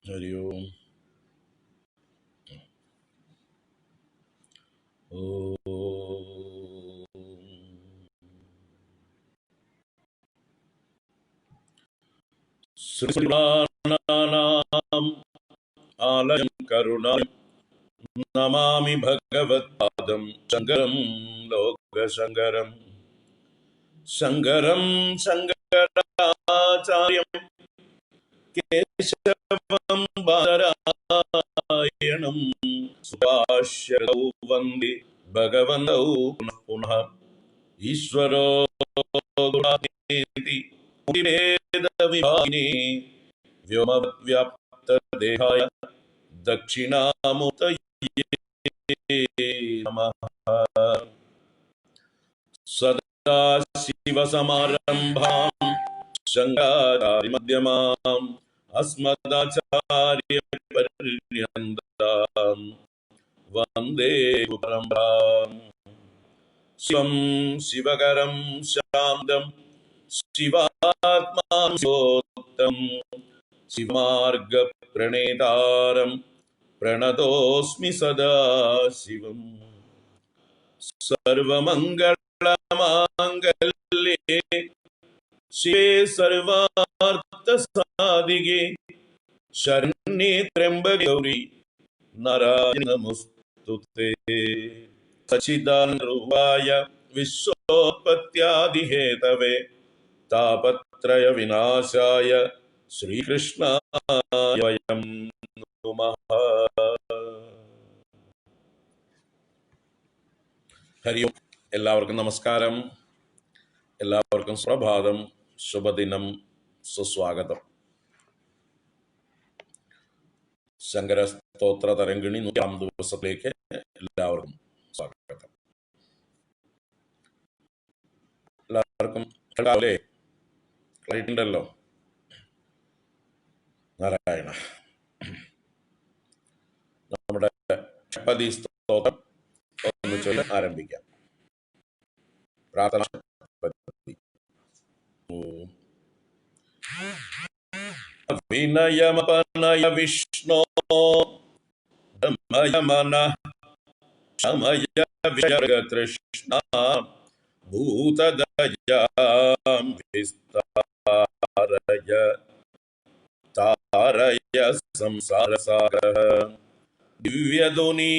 हरि ओम। श्रीपुराणानाम् आलयं करुणालयं नमामि भगवत्पादं शङ्करं लोकशङ्करं शङ्करं शङ्कराचार्यं केशवं बादरायणं सुभाष्यौ वन्दे भगवन्तौ पुनः पुनः ईश्वरो गुणातीति भेदविभागिने व्योमव्याप्तदेहाय दक्षिणामूर्तये नमः। सदाशिवसमारम्भां शङ्कराचार्यमध्यमाम् अस्मदाचार्यपर्यन्तां वन्दे गुरुपरम्पराम्। शिवं शिवकरं शान्तं शिवात्मानं शिवोत्तमं शिवमार्गप्रणेतारं प्रणतोऽस्मि सदा शिवम्। सर्वमङ्गलमाङ्गल्ये शिवे सर्वार्थसाधिके शरण्ये त्र्यम्बके गौरी नारायणि नमोऽस्तुते। सच्चिदानन्दरूपाय विश्वोत्पत्त्यादिहेतवे तापत्रय विनाशाय श्रीकृष्णाय वयं नुमः। ഹരി ഓം. എല്ലാവർക്കും നമസ്കാരം. എല്ലാവർക്കും സുപ്രഭാതം, ശുഭദിനം, സുസ്വാഗതം. ശങ്കര സ്തോത്ര തരംഗിണി 100 ദിവസത്തിലേക്ക് എല്ലാവർക്കും സ്വാഗതം. എല്ലാവർക്കും കേൾക്കാവല്ലേ? കേട്ടിട്ടുണ്ടല്ലോ. നാരായണ. നമ്മുടെ ഷഡ്പദി സ്തോത്രം ഒന്നിച്ചൊല്ലി ആരംഭിക്കാം. പ്രാർത്ഥന. വിനയമപനയ വിഷ്ണോ ധമയ മനഃ ശമയ വിജഗതൃഷ്ണ ഭൂതദയാം വിസ്താരയ താരയ സംസാരസാഗരഃ ദിവ്യധുനീ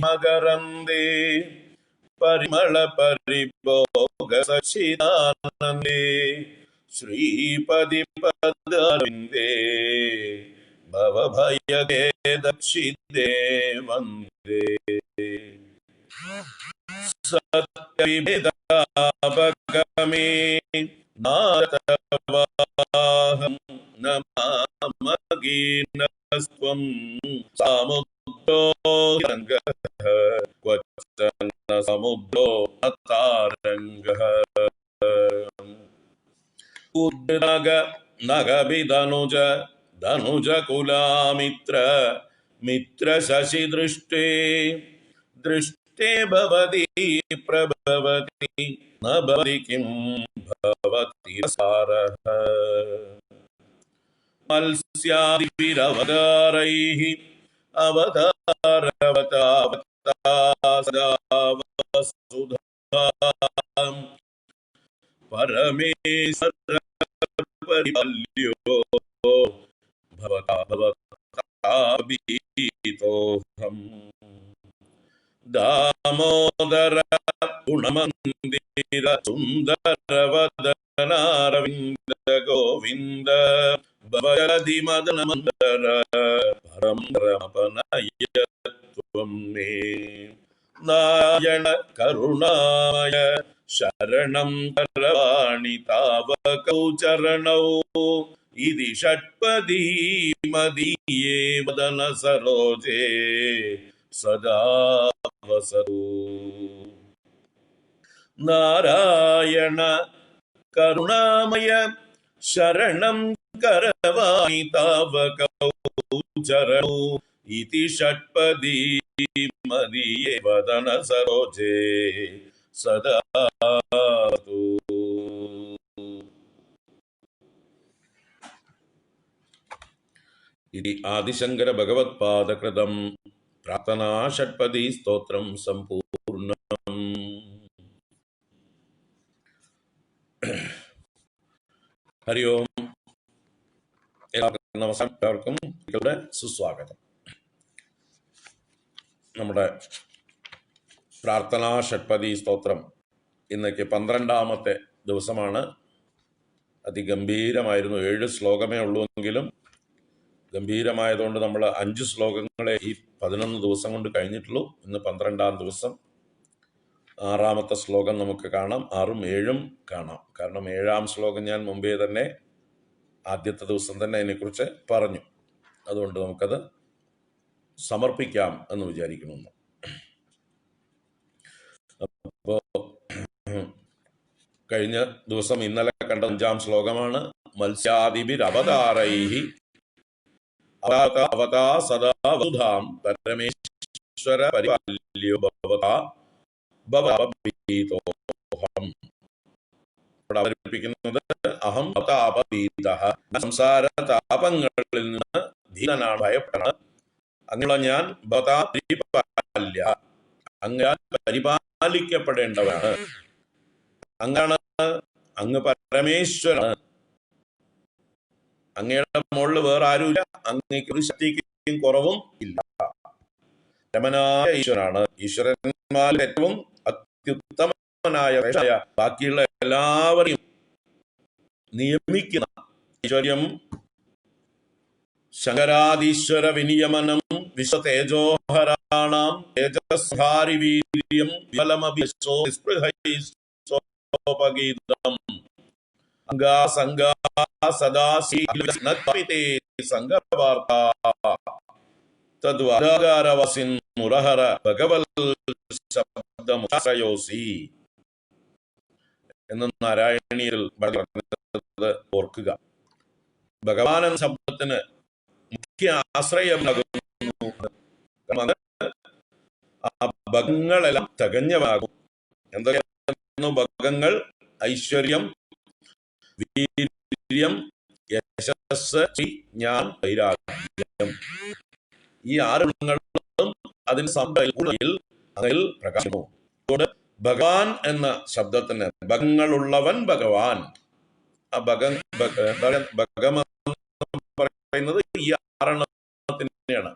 മകരന്ദേ പരിമള പരിഭോഗ സച്ചിദാനന്ദേ ശ്രീപതി പദാരവിന്ദേ ഭവഭയഖേദച്ഛിദേ വന്ദേ സത്യവിഭേദാപഗമേ നാരദവാഹം നമാമഗീനസ്ത്വം സാമുദ്രോ രംഗഃ ക്വചന സമുദ്രോ അതാരംഗഃ ഉദ്നഗ നഗഭിധനുജ ധനുജ കുലാമിത്ര മിത്ര ശശി ദൃഷ്ടേ ദൃഷ്ടേ ഭവതി പ്രഭവതി ന ഭവതി കിം ഭവതി സാരഃ മത്സ്യാദിഭിരവതാരൈഃ അവതാരവതാവതാ വസുധാം പരമേശ്വര പരിപാല്യോ ഭവതാ ഭവതാഭീതോഹം ദാമോദര ഗുണമന്ദിര സുന്ദരവദനാരവിന്ദ ഗോവിന്ദ ഭവതി മദന മന്ദര പരമപനയത്വം മേ നാരായണ കരുണാമയ ശരണം കരവാണി താവകൗ ചരണൗ ഇതി ഷഡ്പദീ മദീയേ വദന സരോജേ സദാ വസതു. നാരായണ കരുണാമയ ശരണം കരവാണി താവകൗ ചരണൗ ഇതി ഷഡ്പദീ മദീയേ വദന സരോജേ സദാ വസതു. इति आदिशंकर भगवत्पादकृतं प्रार्थना षट्पदी स्तोत्रं सम्पूर्णम्. हरि ओम. എല്ലാവർക്കും സുസ്വാഗതം. നമ്മുടെ പ്രാർത്ഥനാ ഷട്പദി സ്തോത്രം ഇന്നേക്ക് 12ാമത്തെ ദിവസമാണ്. അതിഗംഭീരമായിരുന്നു. 7 ശ്ലോകമേ ഉള്ളൂവെങ്കിലും ഗംഭീരമായതുകൊണ്ട് നമ്മൾ 5 ശ്ലോകങ്ങളെ ഈ 11 ദിവസം കൊണ്ട് കഴിഞ്ഞിട്ടുള്ളൂ. ഇന്ന് 12ാം ദിവസം 6ാമത്തെ ശ്ലോകം നമുക്ക് കാണാം. 6ഉം 7ഉം കാണാം. കാരണം 7ാം ശ്ലോകം ഞാൻ മുമ്പേ തന്നെ ആദ്യത്തെ ദിവസം തന്നെ അതിനെക്കുറിച്ച് പറഞ്ഞു. അതുകൊണ്ട് നമുക്കത് സമർപ്പിക്കാം എന്ന് വിചാരിക്കണമെന്ന്. അപ്പോൾ കഴിഞ്ഞ ദിവസം ഇന്നലെ കണ്ട 5ാം ശ്ലോകമാണ്. മത്സ്യാദിഭിരവതാരൈഹി അവതാ സദാ വസുധാം പരമേശ്വര പരിപാല്യോ ഭവതാ ഭവഭീതോഹം. അവതരിപ്പിക്കുന്നത് അഹം താപഭീതഃ, സംസാര താപങ്ങളിൽ നിന്ന് ഭീതനാണ്, ഭയപ്പെടണം. അങ്ങനെയുള്ള ഞാൻ ഭവതാ പരിപാല്യ, അങ്ങാൽ പരിപാലിക്കപ്പെടേണ്ടവനാണ്. അങ്ങാണ്, അങ്ങ് പരമേശ്വരനാണ്. അങ്ങയുടെ മുകളിൽ വേറെ ആരുമില്ല. അങ്ങേക്ക് ഒരു ശക്തിക്കും കുറവും ഇല്ല. രമനായ ഈശ്വരനാണ്. ഈശ്വരന്മാരിൽ ഏറ്റവും അത്യുത്തമനായ ബാക്കിയുള്ള എല്ലാവരെയും നിയമിക്കുന്ന ഐശ്വര്യം. ശങ്കരാദീശ്വര വിനിയമനം വിശ്വതേജോഹരാണാം തേജസ്ഹാരി വീര്യം വിഫലമഭിശോ നിസ്പൃഹൈസ്തോപഗീതം അംഗാ സംഗാ സദാ സീലനത്പിതേ സംഗവാർത്താ തദ്വാദാകാരവസിൻ മുരഹര ഭഗവൽ ശബ്ദമുശ്രയോസി എന്ന് നാരായണീയത്തിൽ പറഞ്ഞത് ഓർക്കുക. ഭഗവാൻ എന്ന ശബ്ദത്തിന് മുഖ്യ ആശ്രയമാകുന്നു. ആ ഭഗങ്ങളെല്ലാം തികഞ്ഞവാകും. എന്തൊക്കെയായിരുന്നു ഭഗങ്ങൾ? ഐശ്വര്യം, വീര്യം, യശസ്, ജ്ഞാൻ, വൈരാഗ്യം. ഈ 6 ഗുണങ്ങളും അതിന് സമ്പൂർണ്ണയിൽ അതിൽ പ്രകാശിക്കുന്നു. അതുകൊണ്ട് ഭഗവാൻ എന്ന ശബ്ദത്തിന് ഭഗങ്ങളുള്ളവൻ ഭഗവാൻ. ആ ഭഗമെന്ന് പറയുന്നത് ഈ 6 തന്നെയാണ്.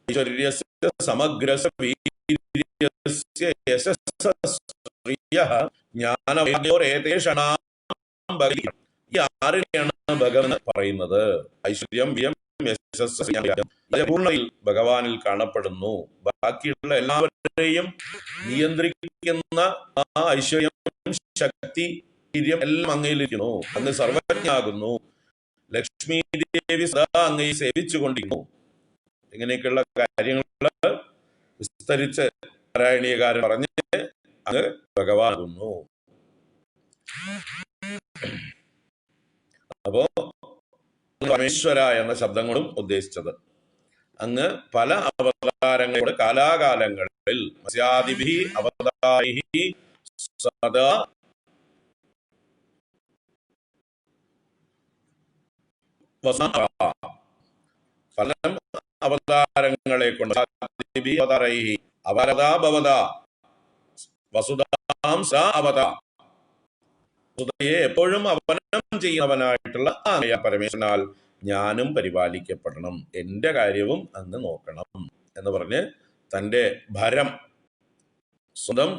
ഐശ്വര്യസ്യ സമഗ്രസ്യ വീര്യസ്യ യശസ്യ ശ്രിയഃ ജ്ഞാനവൈരാഗ്യോരേതേഷണാം ഭഗവതി. ഈ 6നെയാണ് ഭഗവൻ പറയുന്നത്. ഐശ്വര്യം, വീര്യം, യശസ്സ്, പൂർണ്ണയിൽ ഭഗവാനിൽ കാണപ്പെടുന്നു. ബാക്കിയുള്ള എല്ലാവരെയും നിയന്ത്രിക്കുന്ന ആ ഐശ്വര്യം, ശക്തി, വീര്യം എല്ലാം അങ്ങയിലിരിക്കുന്നു. അങ്ങ് സർവജ്ഞാകുന്നു. ലക്ഷ്മി ദേവി സദാ അങ്ങയെ സേവിച്ചുകൊണ്ടിരിക്കുന്നു. ഇങ്ങനെയൊക്കെയുള്ള കാര്യങ്ങൾ വിസ്തരിച്ച് നാരായണീയകാരൻ പറഞ്ഞ് അങ്ങ് ഭഗവാനാകുന്നു. അപ്പോ പരമേശ്വര എന്ന ശബ്ദങ്ങളും ഉദ്ദേശിച്ചത് അങ്ങ് പല അവതാരങ്ങളോട് കാലാകാലങ്ങളിൽ മത്സ്യാദിഭി അവതാരിഹി സദാ പല അവതാരങ്ങളെ കൊണ്ട് അവരതാ ഭവത വസുധാം സ അവത, വസുധയെ എപ്പോഴും അവനം ചെയ്യുന്നവനായിട്ടുള്ള പരമേശ്വരനാൽ ഞാനും പരിപാലിക്കപ്പെടണം, എന്റെ കാര്യവും അങ്ങ് നോക്കണം എന്ന് പറഞ്ഞ് തന്റെ ഭരം, സ്വന്തം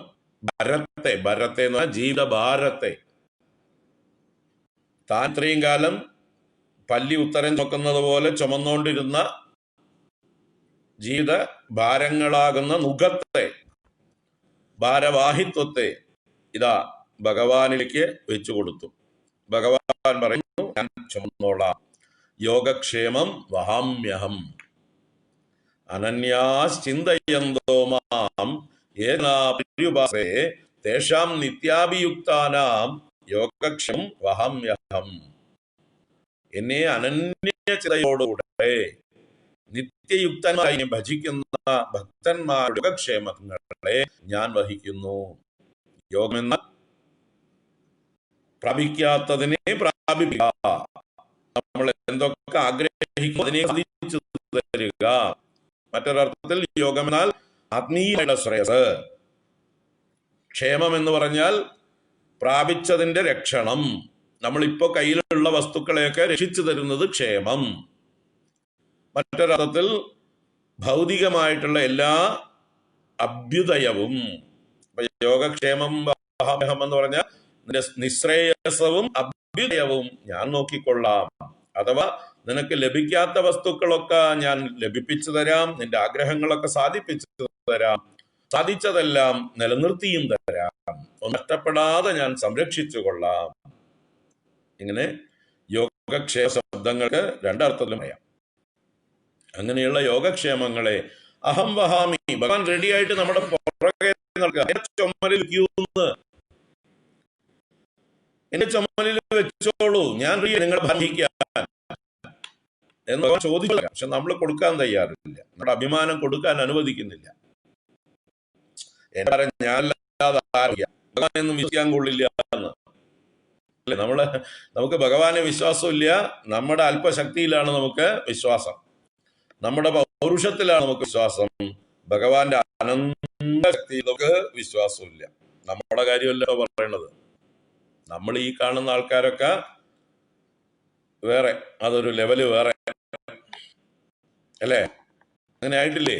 ഭരത്തെ എന്ന് പറഞ്ഞാൽ ജീവിതഭാരത്തെ, താൻ ഇത്രയും കാലം പല്ലി ഉത്തരം ചൊക്കുന്നത് പോലെ ചുമന്നുകൊണ്ടിരുന്ന ജീവിത ഭാരങ്ങളാകുന്ന നുഖത്തെ, ഭാരവാഹിത്വത്തെ ഇതാ ഭഗവാനിലേക്ക് വെച്ചു കൊടുത്തു. ഭഗവാൻ പറയുന്നു, ഞാൻ ചുമന്നോളാം. യോഗക്ഷേമം വഹാമ്യഹം അനന്യാശ്ചിന്തയന്തോ മാം യേനാപര്യുപാസേ തേഷാം നിത്യാഭിയുക്താനാം യോഗക്ഷേമം വഹാമ്യഹം. എന്നെ അനന്യചിന്തയോടുകൂടെ നിത്യയുക്തമായി ഭജിക്കുന്ന ഭക്തന്മാരുടെ യോഗക്ഷേമങ്ങളെ ഞാൻ വഹിക്കുന്നു. യോഗമെന്ന പ്രാപിക്കാത്തതിനെ പ്രാപിക്കുക, നമ്മൾ എന്തൊക്കെ ആഗ്രഹിക്കും അതിനെ സാധിച്ചു തരിക. മറ്റൊരർത്ഥത്തിൽ യോഗം എന്നാൽ ആത്മീയ ശ്രേയസ്. ക്ഷേമം എന്ന് പറഞ്ഞാൽ പ്രാപിച്ചതിന്റെ രക്ഷണം. നമ്മളിപ്പോ കയ്യിലുള്ള വസ്തുക്കളെയൊക്കെ രക്ഷിച്ചു തരുന്നത് ക്ഷേമം. മറ്റൊരർത്ഥത്തിൽ ഭൗതികമായിട്ടുള്ള എല്ലാ അഭ്യുദയവും. യോഗക്ഷേമം എന്ന് പറഞ്ഞാൽ നിശ്രേയസവും അഭ്യുദയവും ഞാൻ നോക്കിക്കൊള്ളാം. അഥവാ നിനക്ക് ലഭിക്കാത്ത വസ്തുക്കളൊക്കെ ഞാൻ ലഭിപ്പിച്ചു തരാം, നിന്റെ ആഗ്രഹങ്ങളൊക്കെ സാധിപ്പിച്ചു തരാം, സാധിച്ചതെല്ലാം നിലനിർത്തിയും തരാം, നഷ്ടപ്പെടാതെ ഞാൻ സംരക്ഷിച്ചു കൊള്ളാം. ഇങ്ങനെ യോഗക്ഷേമ ശബ്ദങ്ങൾക്ക് രണ്ടർത്ഥത്തിലും പറയാം. അങ്ങനെയുള്ള യോഗക്ഷേമങ്ങളെ അഹം വഹാമി, ഭഗവാൻ റെഡിയായിട്ട് നമ്മുടെ പുറകെ ചുമലിൽ ക്യൂന്ന്, എന്റെ ചുമലിൽ വെച്ചോളൂ, ഞാൻ നിങ്ങളെ ബാധിക്കാൻ എന്ന് ചോദിച്ചു. പക്ഷെ നമ്മൾ കൊടുക്കാൻ തയ്യാറില്ല, നമ്മുടെ അഭിമാനം കൊടുക്കാൻ അനുവദിക്കുന്നില്ല. എന്നെ പറയാൻ ഞാനല്ലാതെ ഭഗവാനൊന്നും വിശ്വസിക്കാൻ കൊള്ളില്ല എന്ന്. അല്ലെ, നമുക്ക് ഭഗവാനെ വിശ്വാസമില്ല, നമ്മുടെ അല്പശക്തിയിലാണ് നമുക്ക് വിശ്വാസം, നമ്മുടെ പൗരുഷത്തിലാണ് നമുക്ക് വിശ്വാസം. ഭഗവാന്റെ അനന്ത ശക്തിയിൽ നമുക്ക് വിശ്വാസമില്ല. നമ്മുടെ കാര്യമല്ല പറയണത്. നമ്മൾ ഈ കാണുന്ന ആൾക്കാരൊക്കെ വേറെ, അതൊരു ലെവല് വേറെ അല്ലേ? അങ്ങനെ ആയിട്ടില്ലേ?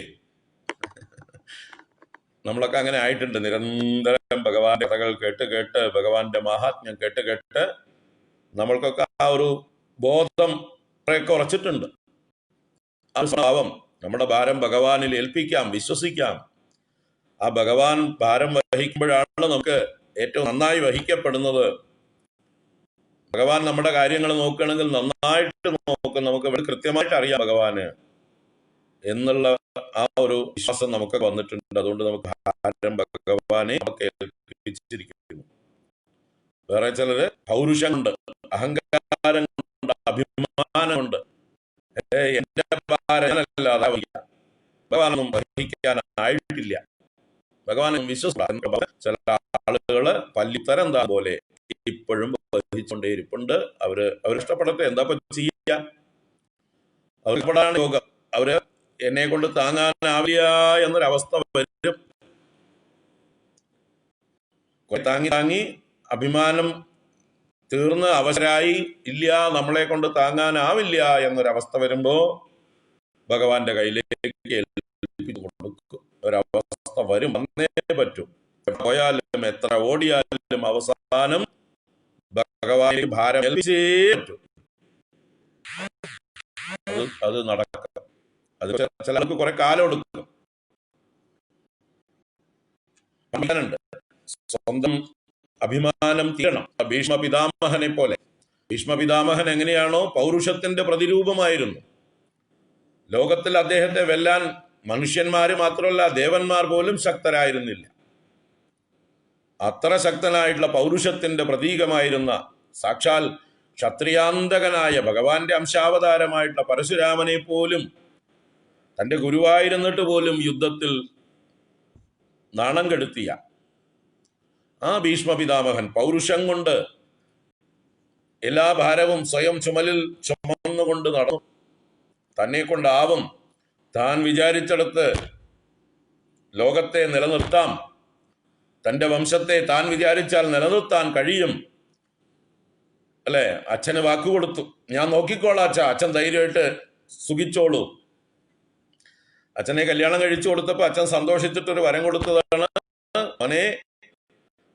നമ്മളൊക്കെ അങ്ങനെ ആയിട്ടുണ്ട്. നിരന്തരം ഭഗവാന്റെ കഥകൾ കേട്ട് കേട്ട്, ഭഗവാന്റെ മഹാത്മ്യം കേട്ട് കേട്ട് നമ്മൾക്കൊക്കെ ആ ഒരു ബോധം കുറെയൊക്കെ ഉറച്ചിട്ടുണ്ട്. ആ ഭാവം, നമ്മുടെ ഭാരം ഭഗവാനിൽ ഏൽപ്പിക്കാം, വിശ്വസിക്കാം. ആ ഭഗവാൻ ഭാരം വഹിക്കുമ്പോഴാണ് നമുക്ക് ഏറ്റവും നന്നായി വഹിക്കപ്പെടുന്നത്. ഭഗവാൻ നമ്മുടെ കാര്യങ്ങൾ നോക്കുകയാണെങ്കിൽ നന്നായിട്ട് നോക്കും, നമുക്ക് കൃത്യമായിട്ട് അറിയാം ഭഗവാന് എന്നുള്ള ആ ഒരു വിശ്വാസം നമുക്ക് വന്നിട്ടുണ്ട്. അതുകൊണ്ട് നമുക്ക് ഭാരം ഭഗവാനെ ഏൽപ്പിച്ചിരിക്കുന്നു. വേറെ ചിലര് പൗരുഷമുണ്ട്, അഹങ്കാരമുണ്ട്, അഭിമാനമുണ്ട്. എന്റെ ഭാരമല്ലാതെ ഭഗവാനൊന്നും വഹിക്കാനായിട്ടില്ല, ഭഗവാനും വിശ്വസിക്കുന്ന ചില ആളുകള് പല്ലിത്തരം എന്താ പോലെ ഇപ്പോഴും വഹിച്ചുകൊണ്ടേയിരിപ്പുണ്ട്. അവര് ഇഷ്ടപ്പെടട്ടെ, എന്താ ചെയ്യാൻ? അവർക്കിപ്പോഴാണ് യോഗം. അവര് എന്നെ കൊണ്ട് താങ്ങാനാവില്ല എന്നൊരവസ്ഥ വരും. താങ്ങി അഭിമാനം തീർന്ന് അവശരായി, ഇല്ല നമ്മളെ കൊണ്ട് താങ്ങാനാവില്ല എന്നൊരവസ്ഥ വരുമ്പോ ഭഗവാന്റെ കയ്യിലേക്ക് ഏൽപ്പിച്ചു കൊടുക്കും. ഒരവസ്ഥ വരും, വന്നേ പറ്റും. പോയാലും എത്ര ഓടിയാലും അവസാനം ഭഗവാന് ഭാരം ഏൽപ്പിച്ചേ പറ്റും. അത് നടക്കും. അത് ചിലർക്ക് കുറെ കാലം എടുക്കും. സ്വന്തം അഭിമാനം തീരണം. ഭീഷ്മ പിതാമഹനെ പോലെ. ഭീഷ്മ പിതാമഹൻ എങ്ങനെയാണോ പൗരുഷത്തിന്റെ പ്രതിരൂപമായിരുന്നു, ലോകത്തിൽ അദ്ദേഹത്തെ വെല്ലാൻ മനുഷ്യന്മാര് മാത്രമല്ല ദേവന്മാർ പോലും ശക്തരായിരുന്നില്ല. അത്ര ശക്തനായിട്ടുള്ള പൗരുഷത്തിന്റെ പ്രതീകമായിരുന്ന സാക്ഷാൽ ക്ഷത്രിയാന്തകനായ ഭഗവാന്റെ അംശാവതാരമായിട്ടുള്ള പരശുരാമനെ പോലും, തന്റെ ഗുരുവായിരുന്നിട്ട് പോലും യുദ്ധത്തിൽ നാണം കെടുത്തിയ ആ ഭീഷ്മ പിതാമഹൻ പൗരുഷം കൊണ്ട് എല്ലാ ഭാരവും സ്വയം ചുമലിൽ ചുമന്നുകൊണ്ട് നടന്നു. തന്നെ കൊണ്ടാവും, താൻ വിചാരിച്ചെടുത്ത് ലോകത്തെ നിലനിർത്താം, തന്റെ വംശത്തെ താൻ വിചാരിച്ചാൽ നിലനിർത്താൻ കഴിയും. അല്ലെ, അച്ഛന് വാക്കുകൊടുത്തു, ഞാൻ നോക്കിക്കോളാം അച്ഛ, അച്ഛൻ ധൈര്യമായിട്ട് സുഖിച്ചോളൂ. അച്ഛനെ കല്യാണം കഴിച്ചു കൊടുത്തപ്പോ അച്ഛൻ സന്തോഷിച്ചിട്ടൊരു വരം കൊടുത്തതാണ്, മോനെ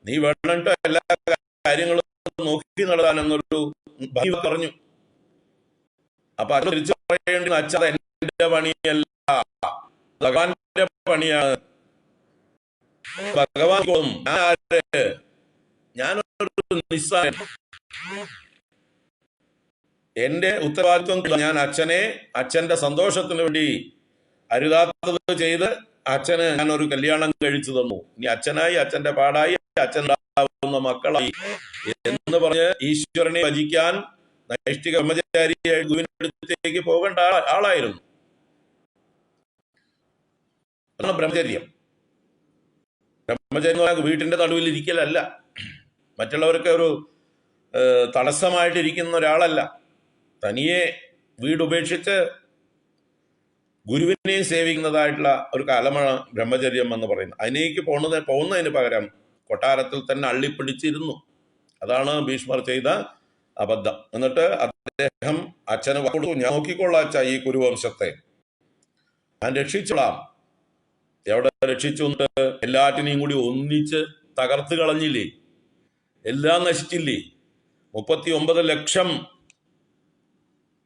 നീ വേണ്ടിട്ട് എല്ലാ കാര്യങ്ങളും നോക്കി നടത്താൻ എന്നൊരു പറഞ്ഞു. അപ്പൊ അത് തിരിച്ചു പറയേണ്ടി, അച്ഛൻ എന്റെ പണിയല്ല, ഭഗവാന്റെ പണിയാണ്. ഭഗവാൻ ഞാനൊരു നിസ്സാരൻ, എന്റെ ഉത്തരവാദിത്വം ഞാൻ അച്ഛന്റെ സന്തോഷത്തിന് വേണ്ടി അരുതാത്തത് ചെയ്ത് അച്ഛന് ഞാൻ ഒരു കല്യാണം കഴിച്ചു തന്നു. ഇനി അച്ഛനായി, അച്ഛന്റെ പാടായി, അച്ഛനുണ്ടാവുന്ന മക്കളായി എന്ന് പറഞ്ഞ് ഈശ്വരനെ ഭജിക്കാൻ നൈഷ്ഠിക ബ്രഹ്മചാരിയായി ഗുരുവിന്റെ അടുത്തേക്ക് പോകേണ്ട ആളായിരുന്നു. ബ്രഹ്മചര്യം എന്ന് പറഞ്ഞാൽ വീട്ടിന്റെ നടുവിൽ ഇരിക്കലല്ല, മറ്റുള്ളവർക്ക് ഒരു തടസ്സമായിട്ടിരിക്കുന്ന ഒരാളല്ല. തനിയെ വീടുപേക്ഷിച്ച് ഗുരുവിനെയും സേവിക്കുന്നതായിട്ടുള്ള ഒരു കാലമാണ് ബ്രഹ്മചര്യം എന്ന് പറയുന്നത്. അതിനേക്ക് പോകുന്നതിന് പകരം കൊട്ടാരത്തിൽ തന്നെ അള്ളിപ്പിടിച്ചിരുന്നു. അതാണ് ഭീഷ്മർ ചെയ്ത അബദ്ധം. എന്നിട്ട് അദ്ദേഹം അച്ഛന് കൊടുത്തു, ഞാൻ നോക്കിക്കൊള്ളാം അച്ഛ ഈ കുരുവംശത്തെ, ഞാൻ രക്ഷിച്ചോളാം. എവിടെ രക്ഷിച്ചു? എല്ലാറ്റിനെയും കൂടി ഒന്നിച്ച് തകർത്ത് കളഞ്ഞില്ലേ, എല്ലാം നശിച്ചില്ലേ. 39 ലക്ഷം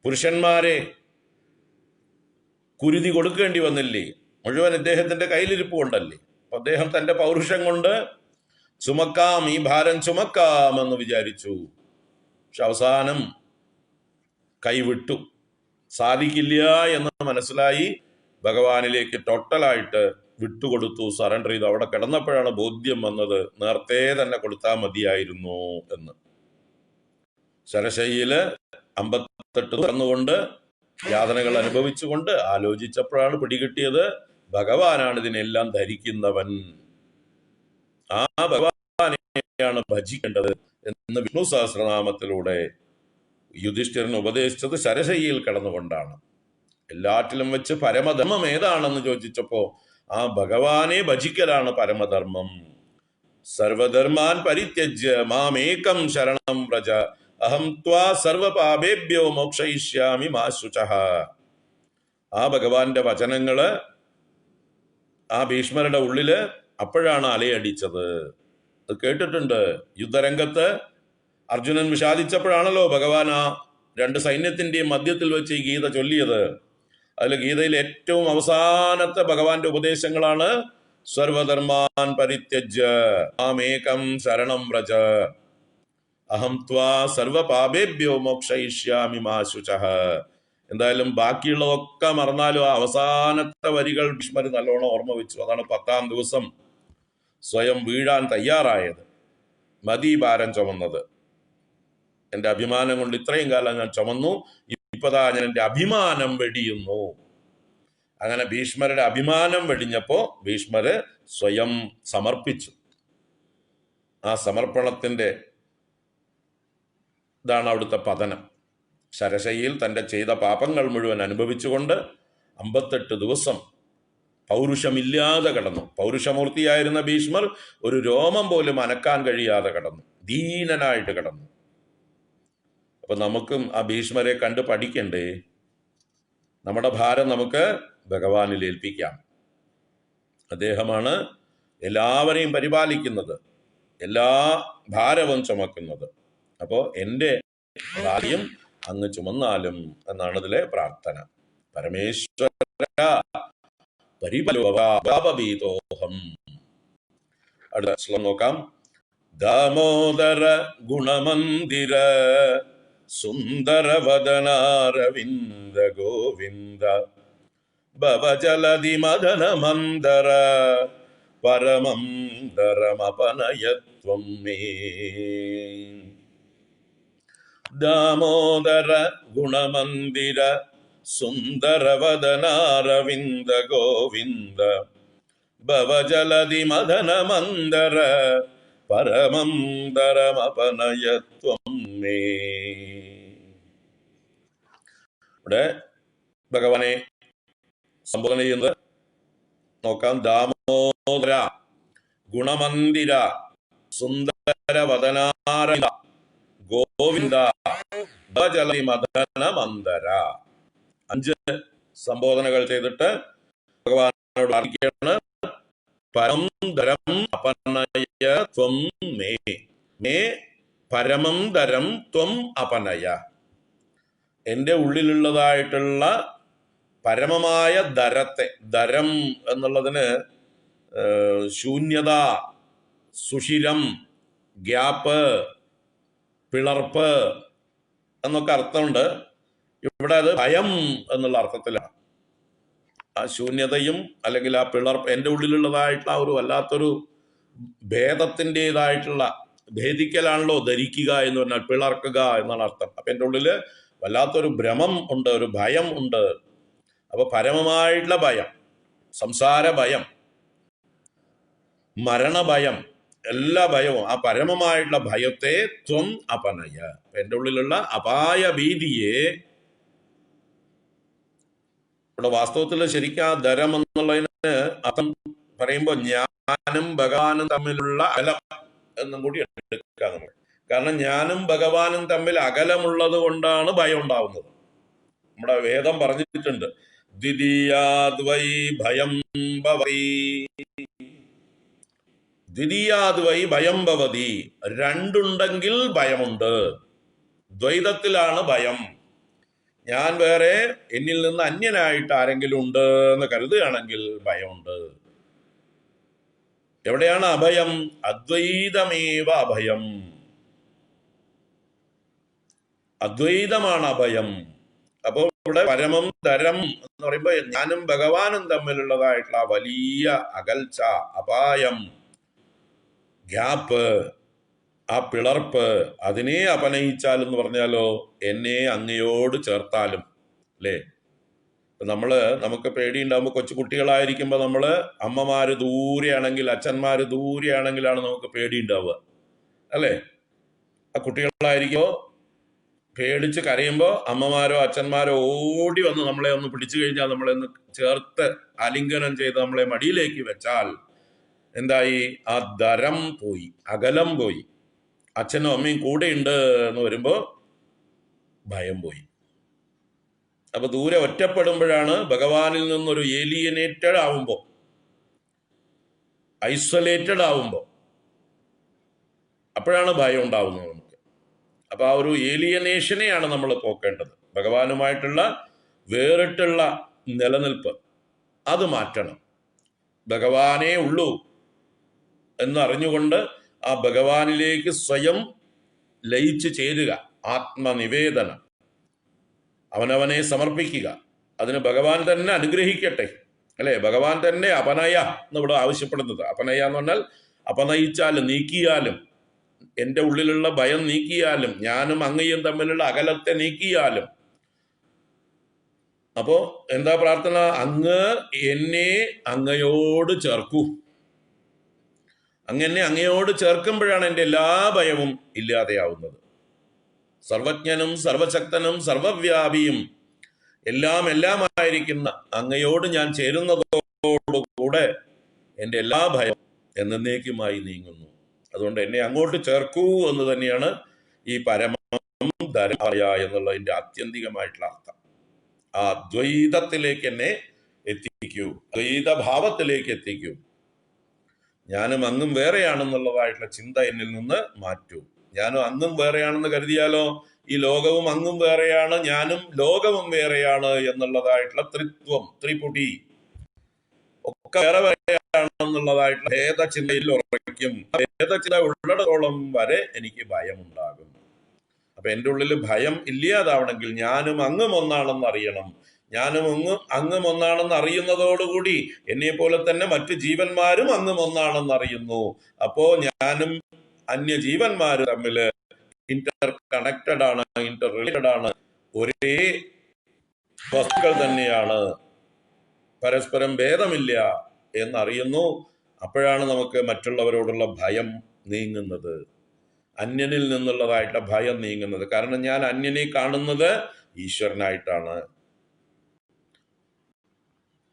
പുരുഷന്മാരെ കുരുതി കൊടുക്കേണ്ടി വന്നില്ലേ? മുഴുവൻ ഇദ്ദേഹത്തിന്റെ കയ്യിലിരിപ്പ് കൊണ്ടല്ലേ. അപ്പൊ അദ്ദേഹം തന്റെ പൗരുഷം കൊണ്ട് ചുമക്കാം, ഈ ഭാരം ചുമക്കാം എന്ന് വിചാരിച്ചു. പക്ഷെ അവസാനം കൈവിട്ടു, സാധിക്കില്ല എന്ന് മനസ്സിലായി. ഭഗവാനിലേക്ക് ടോട്ടലായിട്ട് വിട്ടുകൊടുത്തു, സറണ്ടർ ചെയ്തു. അവിടെ കിടന്നപ്പോഴാണ് ബോധ്യം വന്നത്, നേരത്തെ തന്നെ കൊടുത്താൽ മതിയായിരുന്നു എന്ന്. ശരശയ്യയില് 58 കടന്നുകൊണ്ട് യാതനകൾ അനുഭവിച്ചുകൊണ്ട് ആലോചിച്ചപ്പോഴാണ് പിടികിട്ടിയത്, ഭഗവാനാണ് ഇതിനെല്ലാം ധരിക്കുന്നവൻ, ആ ഭഗവാനെയാണ് ഭജിക്കേണ്ടത് എന്ന് വിഷ്ണു സഹസ്രനാമത്തിലൂടെ യുധിഷ്ഠിരന് ഉപദേശിച്ചത് ശരശയ്യയിൽ കിടന്നുകൊണ്ടാണ്. എല്ലാറ്റിലും വെച്ച് പരമധർമ്മം ഏതാണെന്ന് ചോദിച്ചപ്പോ ആ ഭഗവാനെ ഭജിക്കലാണ് പരമധർമ്മം. സർവധർമാൻ പരിത്യജ്യ മാമേകം ശരണം വ്രജ അഹം ത്വാ സർവപാപേഭ്യോ മോക്ഷയിഷ്യാമി മാ ശുചഃ. ആ ഭഗവാന്റെ വചനങ്ങള് ആ ഭീഷ്മരുടെ ഉള്ളില് അപ്പോഴാണ് അലയടിച്ചത്. അത് കേട്ടിട്ടുണ്ട്. യുദ്ധരംഗത്ത് അർജുനൻ വിഷാദിച്ചപ്പോഴാണല്ലോ ഭഗവാൻ ആ 2 സൈന്യത്തിന്റെയും മധ്യത്തിൽ വെച്ച് ഈ ഗീത ചൊല്ലിയത്. അതിൽ ഗീതയിൽ ഏറ്റവും അവസാനത്തെ ഭഗവാന്റെ ഉപദേശങ്ങളാണ് സർവധർമാൻ പരിത്യജ്യ മാമേകം ശരണം വ്രജ അഹം ത്വാ സർവപാപേഭ്യോ മോക്ഷയിഷ്യാമി മാ ശുചഃ. എന്തായാലും ബാക്കിയുള്ളതൊക്കെ മറന്നാലും ആ അവസാനത്തെ വരികൾ ഭീഷ്മർ നല്ലോണം ഓർമ്മ വെച്ചു. അതാണ് 10-ാം ദിവസം സ്വയം വീഴാൻ തയ്യാറായത്. മതി ഭാരം ചുമന്നത്, എൻ്റെ അഭിമാനം കൊണ്ട് ഇത്രയും കാലം ഞാൻ ചുമന്നു, ഇപ്പതാ ഞാൻ എൻ്റെ അഭിമാനം വെടിയുന്നു. അങ്ങനെ ഭീഷ്മരുടെ അഭിമാനം വെടിഞ്ഞപ്പോ ഭീഷ്മര് സ്വയം സമർപ്പിച്ചു. ആ സമർപ്പണത്തിന്റെ ഇതാണ് അവിടുത്തെ പതനം. ശരശയ്യയിൽ തൻ്റെ ചെയ്ത പാപങ്ങൾ മുഴുവൻ അനുഭവിച്ചുകൊണ്ട് 58 ദിവസം പൗരുഷമില്ലാതെ കടന്നു. പൗരുഷമൂർത്തിയായിരുന്ന ഭീഷ്മർ ഒരു രോമം പോലും അനക്കാൻ കഴിയാതെ കടന്നു, ദീനനായിട്ട് കടന്നു. അപ്പൊ നമുക്കും ആ ഭീഷ്മരെ കണ്ട് പഠിക്കണ്ടേ? നമ്മുടെ ഭാരം നമുക്ക് ഭഗവാനിൽ ഏൽപ്പിക്കാം. അദ്ദേഹമാണ് എല്ലാവരെയും പരിപാലിക്കുന്നത്, എല്ലാ ഭാരവും ചുമക്കുന്നത്. അപ്പോ എൻ്റെ ഭാര്യം അങ്ങ് ചുമന്നാലും എന്നാണ് ഇതിലെ പ്രാർത്ഥന. പരമേശ്വര പരിപാലോഹം. അടുത്ത ശ്ലോകം നോക്കാം. ദാമോദര ഗുണമന്ദിര സുന്ദരവദനാരവിന്ദ ഗോവിന്ദ ഭവജലധി മദന മന്ദര പരമം ദരമപനയത്വം മേ. ദാമോദര ഗുണമന്ദിര സുന്ദരവദനാരവിന്ദ ഗോവിന്ദ ഭവജലധി മദന മന്ദര പരമം ദരമപനയത്വം മേ. ഇവിടെ ഭഗവാനെ സംബോധന ചെയ്യുന്നത് നോക്കാം. ദാമോദര ഗുണമന്ദിര സുന്ദരവദനാരവിന്ദ ഗോവിന്ദ ഭവജലധി മദന മന്ദര. 5 സംബോധനകൾ ചെയ്തിട്ട് ഭഗവാനോട് പ്രാർത്ഥിക്കുകയാണ്. പരം ധരം അപനയ ത്വം മേ. മേ പരമം ധരം ത്വം അപനയ. എൻ്റെ ഉള്ളിലുള്ളതായിട്ടുള്ള പരമമായ ധരത്തെ, ധരം എന്നുള്ളതിന് ശൂന്യത, സുഷിരം, ഗ്യാപ്പ്, പിളർപ്പ് എന്നൊക്കെ അർത്ഥമുണ്ട്. ഇവിടെ അത് ഭയം എന്നുള്ള അർത്ഥത്തിലാണ്. ആ ശൂന്യതയും അല്ലെങ്കിൽ ആ പിളർപ്പ്, എൻ്റെ ഉള്ളിലുള്ളതായിട്ടുള്ള ഒരു വല്ലാത്തൊരു ഭേദത്തിൻ്റെതായിട്ടുള്ള, ഭേദിക്കലാണല്ലോ ധരിക്കുക എന്ന് പറഞ്ഞാൽ, പിളർക്കുക എന്നാണ് അർത്ഥം. അപ്പൊ എൻ്റെ ഉള്ളില് വല്ലാത്തൊരു ഭ്രമം ഉണ്ട്, ഒരു ഭയം ഉണ്ട്. അപ്പൊ പരമമായിട്ടുള്ള ഭയം, സംസാര ഭയം, മരണഭയം, എല്ലാ ഭയവും, ആ പരമമായിട്ടുള്ള ഭയത്തെ ത്വം അപനയ, എൻ്റെ ഉള്ളിലുള്ള അപായ ഭീതിയെ, ഇവിടെ വാസ്തവത്തിൽ ശരിക്കും ആ ധരം എന്നുള്ളതിന് അർത്ഥം പറയുമ്പോൾ ഞാനും ഭഗവാനും തമ്മിലുള്ള അകലം എന്നും കൂടി എടുക്കാം നമ്മൾ. കാരണം ഞാനും ഭഗവാനും തമ്മിൽ അകലമുള്ളത് കൊണ്ടാണ് ഭയം ഉണ്ടാവുന്നത്. നമ്മുടെ വേദം പറഞ്ഞിട്ടുണ്ട്, ദ്വിതീയാദ്വൈ ഭയം ഭവതി, ദ്വിതീയാദ്വൈ ഭയം ഭവതി, രണ്ടുണ്ടെങ്കിൽ ഭയമുണ്ട്. ദ്വൈതത്തിലാണ് ഭയം. ഞാൻ വേറെ, എന്നിൽ നിന്ന് അന്യനായിട്ട് ആരെങ്കിലും ഉണ്ട് എന്ന് കരുതുകയാണെങ്കിൽ ഭയമുണ്ട്. എവിടെയാണ് അഭയം? അദ്വൈതമേവ അഭയം. അദ്വൈതമാണ് അഭയം. അപ്പോൾ ഇവിടെ പരമം തരം എന്ന് പറയുമ്പോൾ ഞാനും ഭഗവാനും തമ്മിലുള്ളതായിട്ടുള്ള വലിയ അകൽച്ച, അപായം, ഗ്യാപ്പ്, ആ പിളർപ്പ്, അതിനെ അപനയിച്ചാൽ എന്ന് പറഞ്ഞാലോ എന്നെ അങ്ങയോട് ചേർത്താലും. അല്ലേ? നമുക്ക് പേടിയുണ്ടാകുമ്പോൾ, കൊച്ചു കുട്ടികളായിരിക്കുമ്പോൾ നമ്മള് അമ്മമാര് ദൂരെയാണെങ്കിൽ, അച്ഛന്മാര് ദൂരെയാണെങ്കിലാണ് നമുക്ക് പേടിയുണ്ടാവുക. അല്ലേ? ആ കുട്ടികളായിരിക്കുമ്പോൾ പേടിച്ച് കരയുമ്പോൾ അമ്മമാരോ അച്ഛന്മാരോ ഓടി വന്ന് നമ്മളെ ഒന്ന് പിടിച്ചു കഴിഞ്ഞാൽ, നമ്മളെ ഒന്ന് ചേർത്ത് ആലിംഗനം ചെയ്ത് നമ്മളെ മടിയിലേക്ക് വെച്ചാൽ എന്തായി? ആ ധരം പോയി, അകലം പോയി. അച്ഛനും അമ്മയും കൂടെ ഉണ്ട് എന്ന് വരുമ്പോ ഭയം പോയി. അപ്പൊ ദൂരെ ഒറ്റപ്പെടുമ്പോഴാണ്, ഭഗവാനിൽ നിന്നൊരു ഏലിയനേറ്റഡ് ആവുമ്പോ, ഐസൊലേറ്റഡ് ആവുമ്പോ, അപ്പോഴാണ് ഭയം ഉണ്ടാവുന്നത് നമുക്ക്. അപ്പൊ ആ ഒരു ഏലിയനേഷനെയാണ് നമ്മൾ പോക്കേണ്ടത്. ഭഗവാനുമായിട്ടുള്ള വേറിട്ടുള്ള നിലനിൽപ്പ്, അത് മാറ്റണം. ഭഗവാനേ ഉള്ളൂ എന്നറിഞ്ഞുകൊണ്ട് ആ ഭഗവാനിലേക്ക് സ്വയം ലയിച്ചു ചേരുക, ആത്മനിവേദനം, അവനവനെ സമർപ്പിക്കുക. അതിന് ഭഗവാൻ തന്നെ അനുഗ്രഹിക്കട്ടെ. അല്ലെ? ഭഗവാൻ തന്നെ അപനയ എന്നിവിടെ ആവശ്യപ്പെടുന്നത്. അപനയ എന്ന് പറഞ്ഞാൽ അപനയിച്ചാലും നീക്കിയാലും, എൻ്റെ ഉള്ളിലുള്ള ഭയം നീക്കിയാലും, ഞാനും അങ്ങയും തമ്മിലുള്ള അകലത്തെ നീക്കിയാലും. അപ്പോ എന്താ പ്രാർത്ഥന? അങ്ങ് എന്നെ അങ്ങയോട് ചേർക്കൂ. അങ്ങനെ അങ്ങയോട് ചേർക്കുമ്പോഴാണ് എൻ്റെ എല്ലാ ഭയവും ഇല്ലാതെയാവുന്നത്. സർവജ്ഞനും സർവശക്തനും സർവവ്യാപിയും എല്ലാമായിരിക്കുന്ന അങ്ങയോട് ഞാൻ ചേരുന്നതോടുകൂടെ എൻ്റെ എല്ലാ ഭയം എന്നേക്കുമായി നീങ്ങുന്നു. അതുകൊണ്ട് എന്നെ അങ്ങോട്ട് ചേർക്കൂ എന്ന് തന്നെയാണ് ഈ പരമം ധരായ എന്നുള്ളതിന്റെ ആത്യന്തികമായിട്ടുള്ള അർത്ഥം. ആ ദ്വൈതത്തിലേക്ക് എന്നെ എത്തിക്കൂ, ദ്വൈതഭാവത്തിലേക്ക് എത്തിക്കൂ. ഞാനും അങ്ങും വേറെയാണെന്നുള്ളതായിട്ടുള്ള ചിന്ത എന്നിൽ നിന്ന് മാറ്റൂ. ഞാനും അങ്ങും വേറെയാണെന്ന് കരുതിയാലോ ഈ ലോകവും അങ്ങും വേറെയാണ്, ഞാനും ലോകവും വേറെയാണ് എന്നുള്ളതായിട്ടുള്ള ത്രിത്വം, ത്രിപുടി ഒക്കെ വേറെ വേറെയാണെന്നുള്ളതായിട്ടുള്ള ഭേദചിന്തയിൽ ഉറയ്ക്കും. ഭേദചിന്ത ഉള്ളിടത്തോളം വരെ എനിക്ക് ഭയമുണ്ടാകും. അപ്പൊ എൻ്റെ ഉള്ളിൽ ഭയം ഇല്ലാതാവണമെങ്കിൽ ഞാനും അങ്ങും ഒന്നാണെന്ന് അറിയണം. ഞാനും അങ്ങും ഒന്നാണെന്ന് അറിയുന്നതോടുകൂടി എന്നെ പോലെ തന്നെ മറ്റു ജീവന്മാരും അങ്ങും ഒന്നാണെന്ന് അറിയുന്നു. അപ്പോ ഞാനും അന്യജീവന്മാരും തമ്മില് ഇന്റർ കണക്റ്റഡ് ആണ്, ഇന്റർ റിലേറ്റഡ് ആണ്, ഒരേ വസ്തുക്കൾ തന്നെയാണ്, പരസ്പരം ഭേദമില്ല എന്നറിയുന്നു. അപ്പോഴാണ് നമുക്ക് മറ്റുള്ളവരോടുള്ള ഭയം നീങ്ങുന്നത്, അന്യനിൽ നിന്നുള്ളതായിട്ടുള്ള ഭയം നീങ്ങുന്നത്. കാരണം ഞാൻ അന്യനെ കാണുന്നത് ഈശ്വരനായിട്ടാണ്,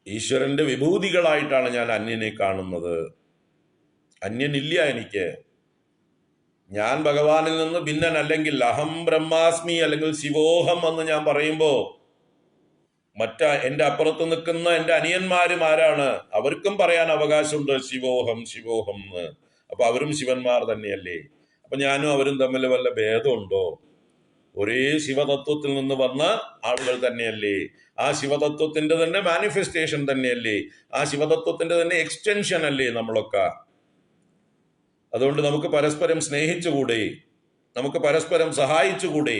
ഈശ്വരന്റെ വിഭൂതികളായിട്ടാണ് ഞാൻ അന്യനെ കാണുന്നത്. അന്യനില്ല എനിക്ക്. ഞാൻ ഭഗവാനിൽ നിന്ന് ഭിന്നനല്ലെങ്കിൽ, അഹം ബ്രഹ്മാസ്മി അല്ലെങ്കിൽ ശിവോഹം എന്ന് ഞാൻ പറയുമ്പോ എന്റെ അപ്പുറത്ത് നിൽക്കുന്ന എന്റെ അനിയന്മാരും ആരാണ്? അവർക്കും പറയാൻ അവകാശമുണ്ട് ശിവോഹം ശിവോഹം എന്ന്. അപ്പൊ അവരും ശിവന്മാർ തന്നെയല്ലേ? അപ്പൊ ഞാനും അവരും തമ്മിൽ വല്ല ഭേദമുണ്ടോ? ഒരേ ശിവതത്വത്തിൽ നിന്ന് വന്ന ആളുകൾ തന്നെയല്ലേ? ആ ശിവതത്വത്തിന്റെ തന്നെ മാനിഫെസ്റ്റേഷൻ തന്നെയല്ലേ? ആ ശിവതത്വത്തിന്റെ തന്നെ എക്സ്റ്റൻഷൻ അല്ലേ നമ്മളൊക്കെ? അതുകൊണ്ട് നമുക്ക് പരസ്പരം സ്നേഹിച്ചുകൂടെ? നമുക്ക് പരസ്പരം സഹായിച്ചുകൂടെ?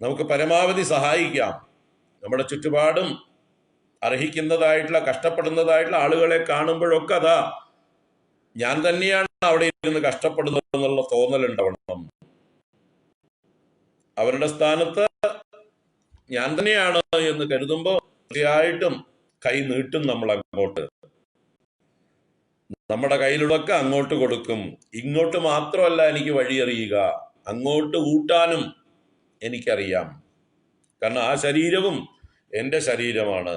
നമുക്ക് പരമാവധി സഹായിക്കാം. നമ്മുടെ ചുറ്റുപാടും അർഹിക്കുന്നതായിട്ടുള്ള, കഷ്ടപ്പെടുന്നതായിട്ടുള്ള ആളുകളെ കാണുമ്പോഴൊക്കെ അതാ ഞാൻ തന്നെയാണ് അവിടെ ഇരുന്ന് കഷ്ടപ്പെടുന്നത് എന്നുള്ള തോന്നലുണ്ടാവണം. അവരുടെ സ്ഥാനത്ത് ഞാൻ തന്നെയാണ് എന്ന് കരുതുമ്പോൾ തീർച്ചയായിട്ടും കൈ നീട്ടും നമ്മൾ അങ്ങോട്ട്. നമ്മുടെ കയ്യിലുള്ളതൊക്കെ അങ്ങോട്ട് കൊടുക്കും. ഇങ്ങോട്ട് മാത്രമല്ല എനിക്ക് വഴിയറിയുക, അങ്ങോട്ട് കൂട്ടാനും എനിക്കറിയാം. കാരണം ആ ശരീരവും എൻ്റെ ശരീരമാണ്.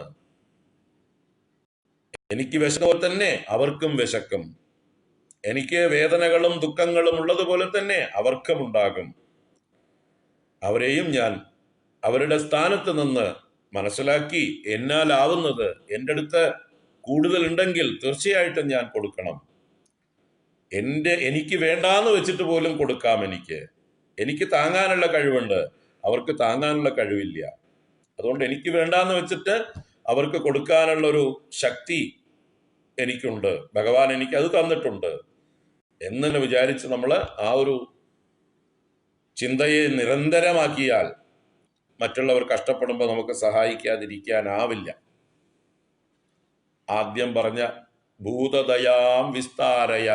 എനിക്ക് വിശക്കുമ്പോൾ തന്നെ അവർക്കും വിശക്കും. എനിക്ക് വേദനകളും ദുഃഖങ്ങളും ഉള്ളതുപോലെ തന്നെ അവർക്കും ഉണ്ടാകും. അവരെയും ഞാൻ അവരുടെ സ്ഥാനത്ത് നിന്ന് മനസ്സിലാക്കി എന്നാലാവുന്നത് എൻ്റെ അടുത്ത് കൂടുതലുണ്ടെങ്കിൽ തീർച്ചയായിട്ടും ഞാൻ കൊടുക്കണം. എനിക്ക് വേണ്ടാന്ന് വെച്ചിട്ട് പോലും കൊടുക്കാം. എനിക്ക് താങ്ങാനുള്ള കഴിവുണ്ട്, അവർക്ക് താങ്ങാനുള്ള കഴിവില്ല. അതുകൊണ്ട് എനിക്ക് വേണ്ടാന്ന് വെച്ചിട്ട് അവർക്ക് കൊടുക്കാനുള്ളൊരു ശക്തി എനിക്കുണ്ട്, ഭഗവാൻ എനിക്കത് തന്നിട്ടുണ്ട് എന്ന് വിചാരിച്ച് നമ്മൾ ആ ഒരു ചിന്തയെ നിരന്തരമാക്കിയാൽ മറ്റുള്ളവർ കഷ്ടപ്പെടുമ്പോൾ നമുക്ക് സഹായിക്കാതിരിക്കാനാവില്ല. ആദ്യം പറഞ്ഞ ഭൂതദയാം വിസ്താരയ,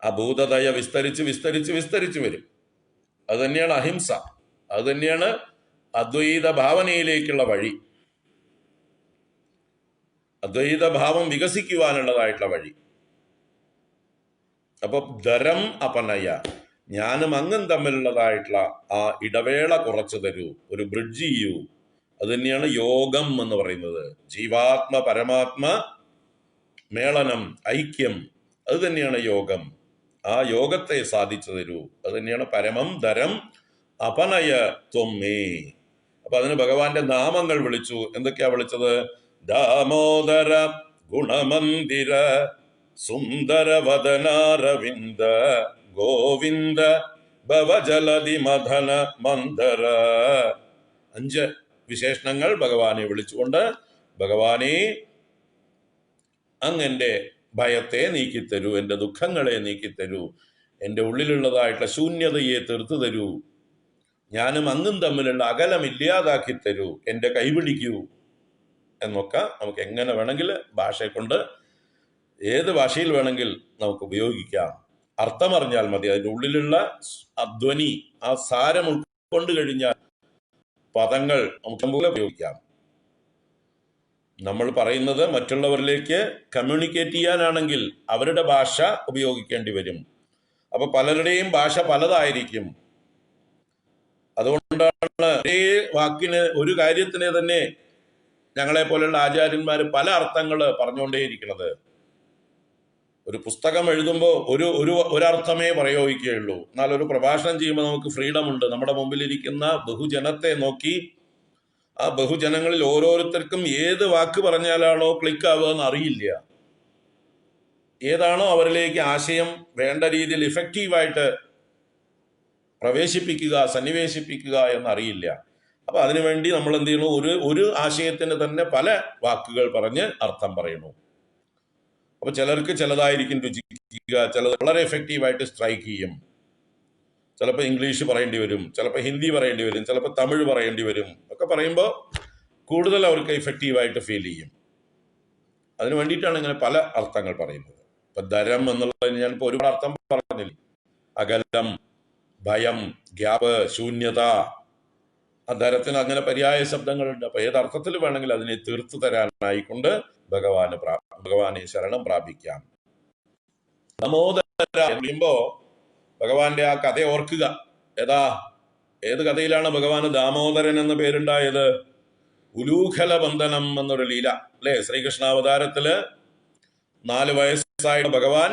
ആ ഭൂതദയ വിസ്തരിച്ച് വിസ്തരിച്ച് വിസ്തരിച്ച് വരും. അത് തന്നെയാണ് അഹിംസ, അത് തന്നെയാണ് അദ്വൈത ഭാവനയിലേക്കുള്ള വഴി, അദ്വൈത ഭാവം വികസിക്കുവാനുള്ളതായിട്ടുള്ള വഴി. അപ്പൊ ധരം അപനയ, ഞാനും അങ്ങും തമ്മിലുള്ളതായിട്ടുള്ള ആ ഇടവേള കുറച്ചു തരൂ, ഒരു ബ്രിഡ്ജ് ചെയ്യൂ. അത് തന്നെയാണ് യോഗം എന്ന് പറയുന്നത്. ജീവാത്മ പരമാത്മ മേളനം, ഐക്യം, അത് തന്നെയാണ് യോഗം. ആ യോഗത്തെ സാധിച്ചു തരൂ, അത് തന്നെയാണ് പരമം ധരം അപനയ ത്വമേ. അപ്പൊ അതിന് ഭഗവാന്റെ നാമങ്ങൾ വിളിച്ചു. എന്തൊക്കെയാ വിളിച്ചത്? ദാമോദര ഗുണമന്ദിര സുന്ദര വദനാരവിന്ദ ഗോവിന്ദ ഭവജലതി മഥന മന്ദര. 5 വിശേഷണങ്ങൾ ഭഗവാനെ വിളിച്ചുകൊണ്ട്, ഭഗവാനെ അങ്ങെന്റെ ഭയത്തെ നീക്കിത്തരൂ, എൻ്റെ ദുഃഖങ്ങളെ നീക്കിത്തരൂ, എൻ്റെ ഉള്ളിലുള്ളതായിട്ടുള്ള ശൂന്യതയെ തീർത്തു തരൂ, ഞാനും അങ്ങും തമ്മിലുള്ള അകലം ഇല്ലാതാക്കി തരൂ, എൻ്റെ കൈപിടിക്കൂ എന്നൊക്കെ നമുക്ക് എങ്ങനെ വേണമെങ്കിൽ ഭാഷയെ കൊണ്ട്, ഏത് ഭാഷയിൽ വേണമെങ്കിൽ നമുക്ക് ഉപയോഗിക്കാം. അർത്ഥമറിഞ്ഞാൽ മതി. അതിൻ്റെ ഉള്ളിലുള്ള ധ്വനി, ആ സാരം ഉൾക്കൊണ്ട് കഴിഞ്ഞാൽ പദങ്ങൾ നമുക്ക് പോലെ ഉപയോഗിക്കാം. നമ്മൾ പറയുന്നത് മറ്റുള്ളവരിലേക്ക് കമ്മ്യൂണിക്കേറ്റ് ചെയ്യാനാണെങ്കിൽ അവരുടെ ഭാഷ ഉപയോഗിക്കേണ്ടി വരും. അപ്പൊ പലരുടെയും ഭാഷ പലതായിരിക്കും. അതുകൊണ്ടാണ് ഒരേ വാക്കിന്, ഒരു കാര്യത്തിന് തന്നെ ഞങ്ങളെ പോലെയുള്ള ആചാര്യന്മാർ പല അർത്ഥങ്ങൾ പറഞ്ഞുകൊണ്ടേയിരിക്കുന്നത്. ഒരു പുസ്തകം എഴുതുമ്പോൾ ഒരർത്ഥമേ പ്രയോഗിക്കുകയുള്ളൂ. എന്നാൽ ഒരു പ്രഭാഷണം ചെയ്യുമ്പോൾ നമുക്ക് ഫ്രീഡം ഉണ്ട്. നമ്മുടെ മുമ്പിലിരിക്കുന്ന ബഹുജനത്തെ നോക്കി ആ ബഹുജനങ്ങളിൽ ഓരോരുത്തർക്കും ഏത് വാക്ക് പറഞ്ഞാലാണോ ക്ലിക്കാവുക എന്ന് അറിയില്ല. ഏതാണോ അവരിലേക്ക് ആശയം വേണ്ട രീതിയിൽ ഇഫക്റ്റീവായിട്ട് പ്രവേശിപ്പിക്കുക, സന്നിവേശിപ്പിക്കുക എന്നറിയില്ല. അപ്പൊ അതിനുവേണ്ടി നമ്മൾ എന്ത് ചെയ്യണു? ഒരു ആശയത്തിന് തന്നെ പല വാക്കുകൾ പറഞ്ഞ് അർത്ഥം പറയണു. അപ്പൊ ചിലർക്ക് ചിലതായിരിക്കും രുചിക്കുക, ചിലത് വളരെ എഫക്റ്റീവായിട്ട് സ്ട്രൈക്ക് ചെയ്യും. ചിലപ്പോൾ ഇംഗ്ലീഷ് പറയേണ്ടി വരും, ചിലപ്പോൾ ഹിന്ദി പറയേണ്ടി വരും, ചിലപ്പോൾ തമിഴ് പറയേണ്ടി വരും. ഒക്കെ പറയുമ്പോൾ കൂടുതൽ അവർക്ക് എഫക്റ്റീവായിട്ട് ഫീൽ ചെയ്യും. അതിനു വേണ്ടിയിട്ടാണ് ഇങ്ങനെ പല അർത്ഥങ്ങൾ പറയുന്നത്. ഇപ്പൊ ധരം എന്നുള്ളതിന് ഞാനിപ്പോൾ ഒരുപാട് അർത്ഥം പറഞ്ഞില്ല. അകലം, ഭയം, ഗ്യാപ്പ്, ശൂന്യത. ആ ധരത്തിന് അങ്ങനെ പര്യായ ശബ്ദങ്ങളുണ്ട്. അപ്പൊ ഏതർത്ഥത്തിൽ വേണമെങ്കിൽ അതിനെ തീർത്തു തരാനായിക്കൊണ്ട് ഭഗവാനെ ശരണം പ്രാപിക്കാം. ദാമോദര പറയുമ്പോ ഭഗവാന്റെ ആ കഥ ഓർക്കുക. ഏത് കഥയിലാണ് ഭഗവാന് ദാമോദരൻ എന്ന പേരുണ്ടായത്? ഉലൂഖല ബന്ധനം എന്നൊരു ലീല അല്ലെ? ശ്രീകൃഷ്ണാവതാരത്തില് 4 വയസ്സായ ഭഗവാൻ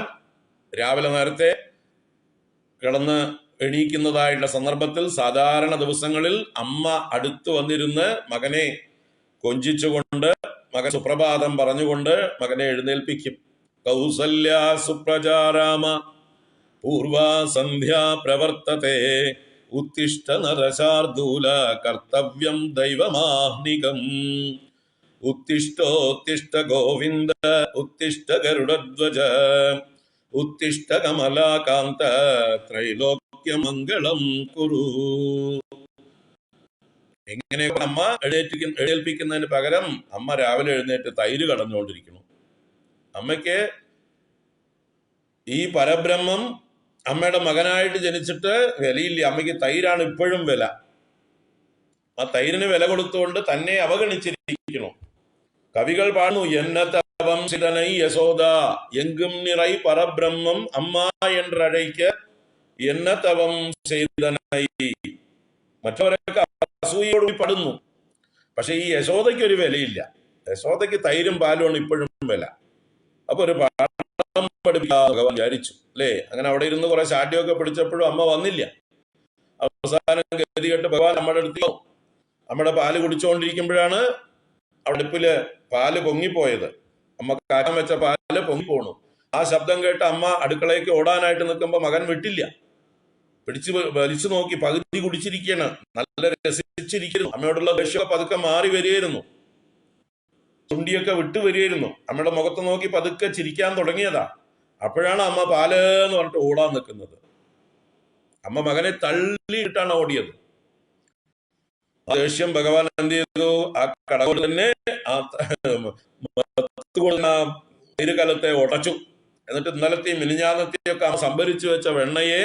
രാവിലെ നേരത്തെ കിടന്ന് എണീക്കുന്നതായിട്ടുള്ള സന്ദർഭത്തിൽ സാധാരണ ദിവസങ്ങളിൽ അമ്മ അടുത്തു വന്നിരുന്ന് മകനെ കൊഞ്ചിച്ചുകൊണ്ട്, മകൻ സുപ്രഭാതം പറഞ്ഞുകൊണ്ട് മകനെ എഴുന്നേൽപ്പിക്കും. കൗസല്യ സുപ്രജാരാമ പൂർവാ സന്ധ്യാ പ്രവർത്തത്തെ ഉത്തിഷ്ഠ നരശാർദൂല കർത്തവ്യം ദൈവമാഹ്നികം. ഉത്തിഷ്ഠോത്തിഷ്ഠ ഗോവിന്ദ ഉത്തിഷ്ഠ ഗരുഡധ്വജ ഉത്തിഷ്ഠ കമലാകാന്ത ത്രൈലോക്യമംഗളം കുരു. എങ്ങനെ അമ്മ എഴുന്നേൽപ്പിക്കുന്നതിന് പകരം അമ്മ രാവിലെ എഴുന്നേറ്റ് തൈര് കടന്നുകൊണ്ടിരിക്കുന്നു. അമ്മയ്ക്ക് ഈ പരബ്രഹ്മം അമ്മയുടെ മകനായിട്ട് ജനിച്ചിട്ട് വിലയില്ല. അമ്മയ്ക്ക് തൈരാണ് ഇപ്പോഴും വില. ആ തൈരിന് വില കൊടുത്തുകൊണ്ട് തന്നെ അവഗണിച്ചിരിക്കുന്നു. കവികൾ പാടുന്നു, എന്നത്തെ தவம் சிதனை யசோதா எங்கும் நிறை பரபிரம்மம் அம்மா என்றழைக்க என்ன தவം ചെയ്തനൈ. മറ്റവരൊക്കെ അസൂയോട് പടുന്നു. പക്ഷെ ഈ യശോദയ്ക്ക് ഒരു വിലയില്ല. യശോദയ്ക്ക് തൈരും പാലുമാണ് ഇപ്പോഴും വില. അപ്പൊ ഒരു പാഠം പഠിപ്പിക്കാൻ ഭഗവാൻ വിചാരിച്ചു അല്ലേ. അങ്ങനെ അവിടെ ഇരുന്ന് കുറെ ശാഠ്യമൊക്കെ പിടിച്ചപ്പോഴും അമ്മ വന്നില്ല. അവസാനം ഗതികെട്ട് ഭഗവാൻ നമ്മുടെ അടുത്ത് നമ്മുടെ പാല് കുടിച്ചുകൊണ്ടിരിക്കുമ്പോഴാണ് അടുപ്പില് പാല് പൊങ്ങിപ്പോയത്. അമ്മ കാക്കാൻ വെച്ച പാല് പൊങ്ങിപ്പോണു. ആ ശബ്ദം കേട്ട് അമ്മ അടുക്കളയ്ക്ക് ഓടാനായിട്ട് നിൽക്കുമ്പോ മകൻ വിട്ടില്ല. പിടിച്ച് വലിച്ചു നോക്കി, പകുതി കുടിച്ചിരിക്കുകയാണ്, നല്ല രസിച്ചിരിക്കുന്നു. അമ്മയോടുള്ള ദേഷ്യമൊക്കെ പതുക്കെ മാറി വരികയായിരുന്നു, ചുണ്ടിയൊക്കെ വിട്ടു വരികയായിരുന്നു. അമ്മയുടെ മുഖത്ത് നോക്കി പതുക്കെ ചിരിക്കാൻ തുടങ്ങിയതാ. അപ്പോഴാണ് അമ്മ പാല് എന്ന് പറഞ്ഞിട്ട് ഓടാൻ നിൽക്കുന്നത്. അമ്മ മകനെ തള്ളിയിട്ടാണ് ഓടിയത്. ആ ദേഷ്യം ഭഗവാൻ എന്ത് ചെയ്തു? ആ കടകോട് തന്നെ ആ കലത്തെ ഉടച്ചു. എന്നിട്ട് ഇന്നലത്തെയും മിനിഞ്ഞാന്നത്തെയൊക്കെ സംഭരിച്ചു വെച്ച വെണ്ണയെ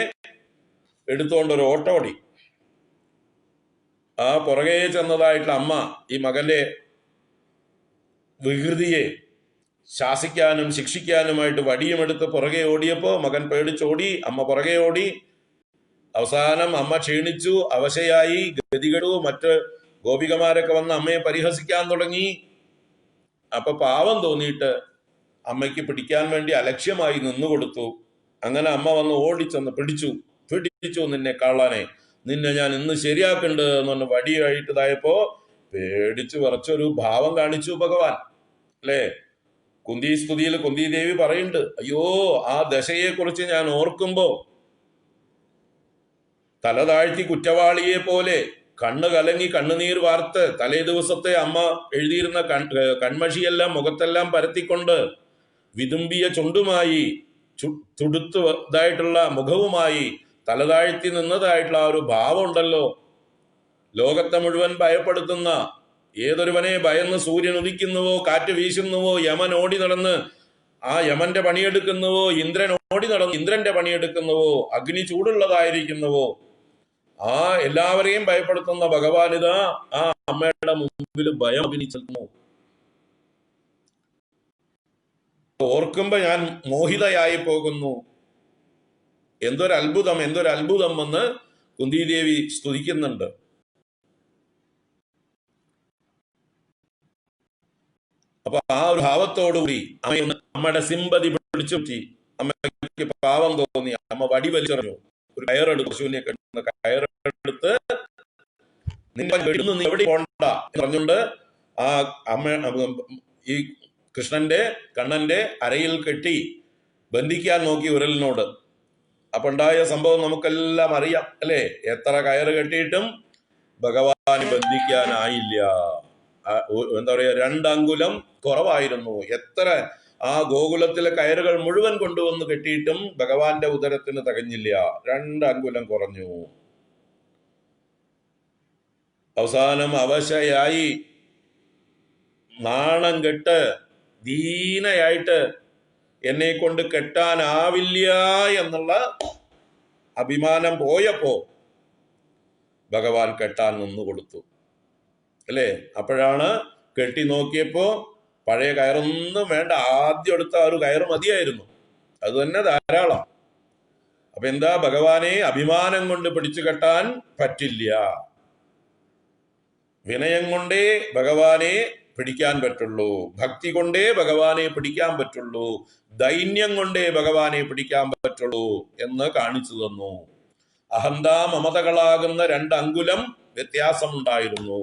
എടുത്തുകൊണ്ട് ഒരു ഓട്ടോടി. ആ പുറകെ ചെന്നതായിട്ടുള്ള അമ്മ ഈ മകന്റെ വികൃതിയെ ശാസിക്കാനും ശിക്ഷിക്കാനുമായിട്ട് വടിയുമെടുത്ത് പുറകെ ഓടിയപ്പോ മകൻ പേടിച്ചോടി, അമ്മ പുറകെ ഓടി. അവസാനം അമ്മ ക്ഷീണിച്ചു, അവശയായി, ഗതികെടു. മറ്റ് ഗോപികമാരൊക്കെ വന്ന് അമ്മയെ പരിഹസിക്കാൻ തുടങ്ങി. അപ്പൊ പാവം തോന്നിയിട്ട് അമ്മയ്ക്ക് പിടിക്കാൻ വേണ്ടി അലക്ഷ്യമായി നിന്നുകൊടുത്തു. അങ്ങനെ അമ്മ വന്ന് ഓടിച്ചെന്ന് പിടിച്ചു. നിന്നെ കള്ളനെ, നിന്നെ ഞാൻ ഇന്ന് ശരിയാക്കുന്നുണ്ട് എന്ന് പറഞ്ഞ് വടിയായിട്ടതായപ്പോ പേടിച്ചു വിറച്ചൊരു ഭാവം കാണിച്ചു ഭഗവാൻ അല്ലേ. കുന്തി സ്തുതിയിൽ കുന്തി ദേവി പറയുന്നുണ്ട്, അയ്യോ ആ ദശയെ കുറിച്ച് ഞാൻ ഓർക്കുമ്പോ തല താഴ്ത്തി കുറ്റവാളിയെ പോലെ കണ്ണ് കലങ്ങി കണ്ണുനീർ വാർത്ത് തലേ ദിവസത്തെ അമ്മ എഴുതിയിരുന്ന കൺമഷിയെല്ലാം മുഖത്തെല്ലാം പരത്തിക്കൊണ്ട് വിതുമ്പിയ ചുണ്ടുമായി തുടുത്തു ഇതായിട്ടുള്ള മുഖവുമായി തല താഴ്ത്തി നിന്നതായിട്ടുള്ള ആ ഒരു ഭാവം ഉണ്ടല്ലോ, ലോകത്തെ മുഴുവൻ ഭയപ്പെടുത്തുന്ന. ഏതൊരുവനെ ഭയന്ന് സൂര്യൻ ഉദിക്കുന്നുവോ, കാറ്റ് വീശുന്നുവോ, യമൻ ഓടി നടന്ന് ആ യമന്റെ പണിയെടുക്കുന്നുവോ, ഇന്ദ്രൻ ഓടി നടന്ന് ഇന്ദ്രന്റെ പണിയെടുക്കുന്നുവോ, അഗ്നി ചൂടുള്ളതായിരിക്കുന്നുവോ, ആ എല്ലാവരെയും ഭയപ്പെടുത്തുന്ന ഭഗവാനിത ആ അമ്മയുടെ മുമ്പിൽ ഭയം അഭിനയിച്ചിരുന്നു. ഓർക്കുമ്പോ ഞാൻ മോഹിതയായി പോകുന്നു. എന്തൊരത്ഭുതം, എന്തൊരത്ഭുതം എന്ന് കുന്തിദേവി സ്തുതിക്കുന്നുണ്ട്. അപ്പൊ ആ ഒരു ഭാവത്തോടുകൂടി അമ്മയുടെ സിമ്പതി പിടിച്ചു പറ്റി. അമ്മയ്ക്ക് പാവം തോന്നി. അമ്മ വടി വലിച്ചെറിഞ്ഞു. ഒരു കയറെടുത്ത്, പശുവിനെ കെട്ടുന്ന കയറെടുത്ത് നീ എവിടെ പോണ്ട എന്ന് പറഞ്ഞുകൊണ്ട് ആ അമ്മ ഈ കണ്ണന്റെ അരയിൽ കെട്ടി ബന്ധിക്കാൻ നോക്കി ഉരലിനോട്. അപ്പൊ ഉണ്ടായ സംഭവം നമുക്കെല്ലാം അറിയാം അല്ലേ. എത്ര കയറ് കെട്ടിയിട്ടും ഭഗവാന് ബന്ധിക്കാനായില്ല. എന്താ പറയാ, 2 അങ്കുലം കുറവായിരുന്നു. എത്ര ആ ഗോകുലത്തിലെ കയറുകൾ മുഴുവൻ കൊണ്ടുവന്ന് കെട്ടിയിട്ടും ഭഗവാന്റെ ഉദരത്തിന് തികഞ്ഞില്ല. 2 അങ്കുലം കുറഞ്ഞു. അവസാനം അവശയായി, നാണം കെട്ട്, ദീനയായിട്ട് എന്നെ കൊണ്ട് കെട്ടാനാവില്ല എന്നുള്ള അഭിമാനം പോയപ്പോ ഭഗവാൻ കെട്ടാൻ നിന്ന് കൊടുത്തു അല്ലേ. അപ്പോഴാണ് കെട്ടി നോക്കിയപ്പോ പഴയ കയറൊന്നും വേണ്ട, ആദ്യം എടുത്ത ഒരു കയറ് മതിയായിരുന്നു, അത് തന്നെ ധാരാളം. അപ്പൊ എന്താ, ഭഗവാനെ അഭിമാനം കൊണ്ട് പിടിച്ചു കെട്ടാൻ പറ്റില്ല. വിനയം കൊണ്ടേ ഭഗവാനെ പിടിക്കാൻ പറ്റുള്ളൂ, ഭക്തി കൊണ്ടേ ഭഗവാനെ പിടിക്കാൻ പറ്റുള്ളൂ, ദൈന്യം കൊണ്ടേ ഭഗവാനെ പിടിക്കാൻ പറ്റുള്ളൂ എന്ന് കാണിച്ചു തന്നു. അഹന്താ മമതകളാകുന്ന 2 അങ്കുലം വ്യത്യാസമുണ്ടായിരുന്നു.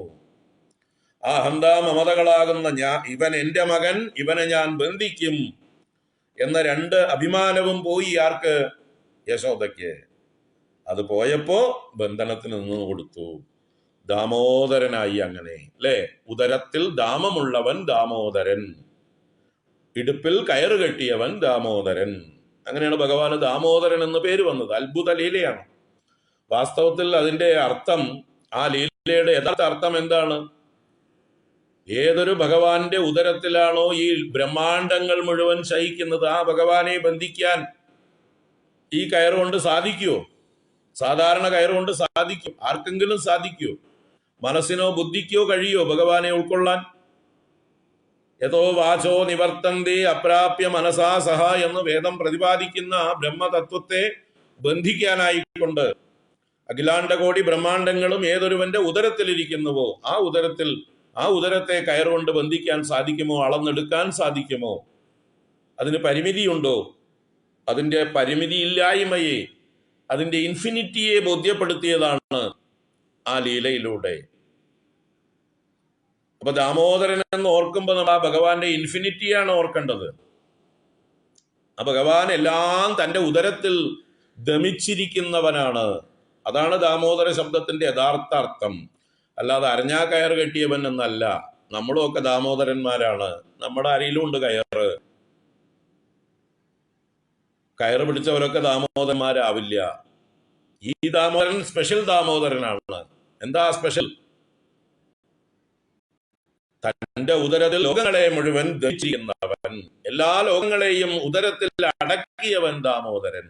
ആ അഹന്താ മമതകളാകുന്ന ഇവൻ എന്റെ മകൻ, ഇവനെ ഞാൻ ബന്ധിക്കും എന്ന 2 അഭിമാനവും പോയി. ആർക്ക്? യശോദയ്ക്ക്. അത് പോയപ്പോ ബന്ധനത്തിന് നിന്ന് കൊടുത്തു. ദാമോദരനായി അങ്ങനെ അല്ലേ. ഉദരത്തിൽ ദാമമുള്ളവൻ ദാമോദരൻ, ഇടുപ്പിൽ കയറ് കെട്ടിയവൻ ദാമോദരൻ. അങ്ങനെയാണ് ഭഗവാന് ദാമോദരൻ എന്ന് പേര് വന്നത്. അത്ഭുത ലീലയാണ്. വാസ്തവത്തിൽ അതിന്റെ അർത്ഥം, ആ ലീലയുടെ യഥാർത്ഥ അർത്ഥം എന്താണ്? ഏതൊരു ഭഗവാന്റെ ഉദരത്തിലാണോ ഈ ബ്രഹ്മാണ്ടങ്ങൾ മുഴുവൻ ശയിക്കുന്നത്, ആ ഭഗവാനെ ബന്ധിക്കാൻ ഈ കയറുകൊണ്ട് സാധിക്കുമോ? സാധാരണ കയറുകൊണ്ട് സാധിക്കും? ആർക്കെങ്കിലും സാധിക്കുമോ? മനസ്സിനോ ബുദ്ധിക്കോ കഴിയോ ഭഗവാനെ ഉൾക്കൊള്ളാൻ? യഥോ വാചോ നിവർത്തന്തി അപ്രാപ്യ മനസാ സഹ എന്ന് വേദം പ്രതിപാദിക്കുന്ന ബ്രഹ്മതത്വത്തെ ബന്ധിക്കാനായിക്കൊണ്ട് അഖിലാണ്ടകോടി ബ്രഹ്മാണ്ടങ്ങളും ഏതൊരുവന്റെ ഉദരത്തിലിരിക്കുന്നുവോ ആ ഉദരത്തെ കയറുകൊണ്ട് ബന്ധിക്കാൻ സാധിക്കുമോ? അളന്നെടുക്കാൻ സാധിക്കുമോ? അതിന് പരിമിതിയുണ്ടോ? അതിന്റെ പരിമിതിയില്ലായ്മയെ, അതിന്റെ ഇൻഫിനിറ്റിയെ ബോധ്യപ്പെടുത്തിയതാണ് ആ ലീലയിലൂടെ. അപ്പൊ ദാമോദരൻ എന്ന് ഓർക്കുമ്പോൾ നമ്മൾ ആ ഭഗവാന്റെ ഇൻഫിനിറ്റിയാണ് ഓർക്കേണ്ടത്. ആ ഭഗവാൻ എല്ലാം തന്റെ ഉദരത്തിൽ ദമിച്ചിരിക്കുന്നവനാണ്. അതാണ് ദാമോദര ശബ്ദത്തിന്റെ യഥാർത്ഥ അർത്ഥം. അല്ലാതെ അരഞ്ഞാ കയർ കെട്ടിയവൻ എന്നല്ല. നമ്മളും ഒക്കെ ദാമോദരന്മാരാണ്. നമ്മുടെ അരിയിലും ഉണ്ട് കയറ്. കയറ് പിടിച്ചവരൊക്കെ ദാമോദരന്മാരാവില്ല. ഈ ദാമോദരൻ സ്പെഷ്യൽ ദാമോദരനാണ്. എന്താ സ്പെഷ്യൽ? തന്റെ ഉദരത്തിൽ ലോകങ്ങളെ മുഴുവൻ ദഹിച്ചിരിക്കുന്നവൻ, എല്ലാ ലോകങ്ങളെയും ഉദരത്തിൽ അടക്കിയവൻ ദാമോദരൻ.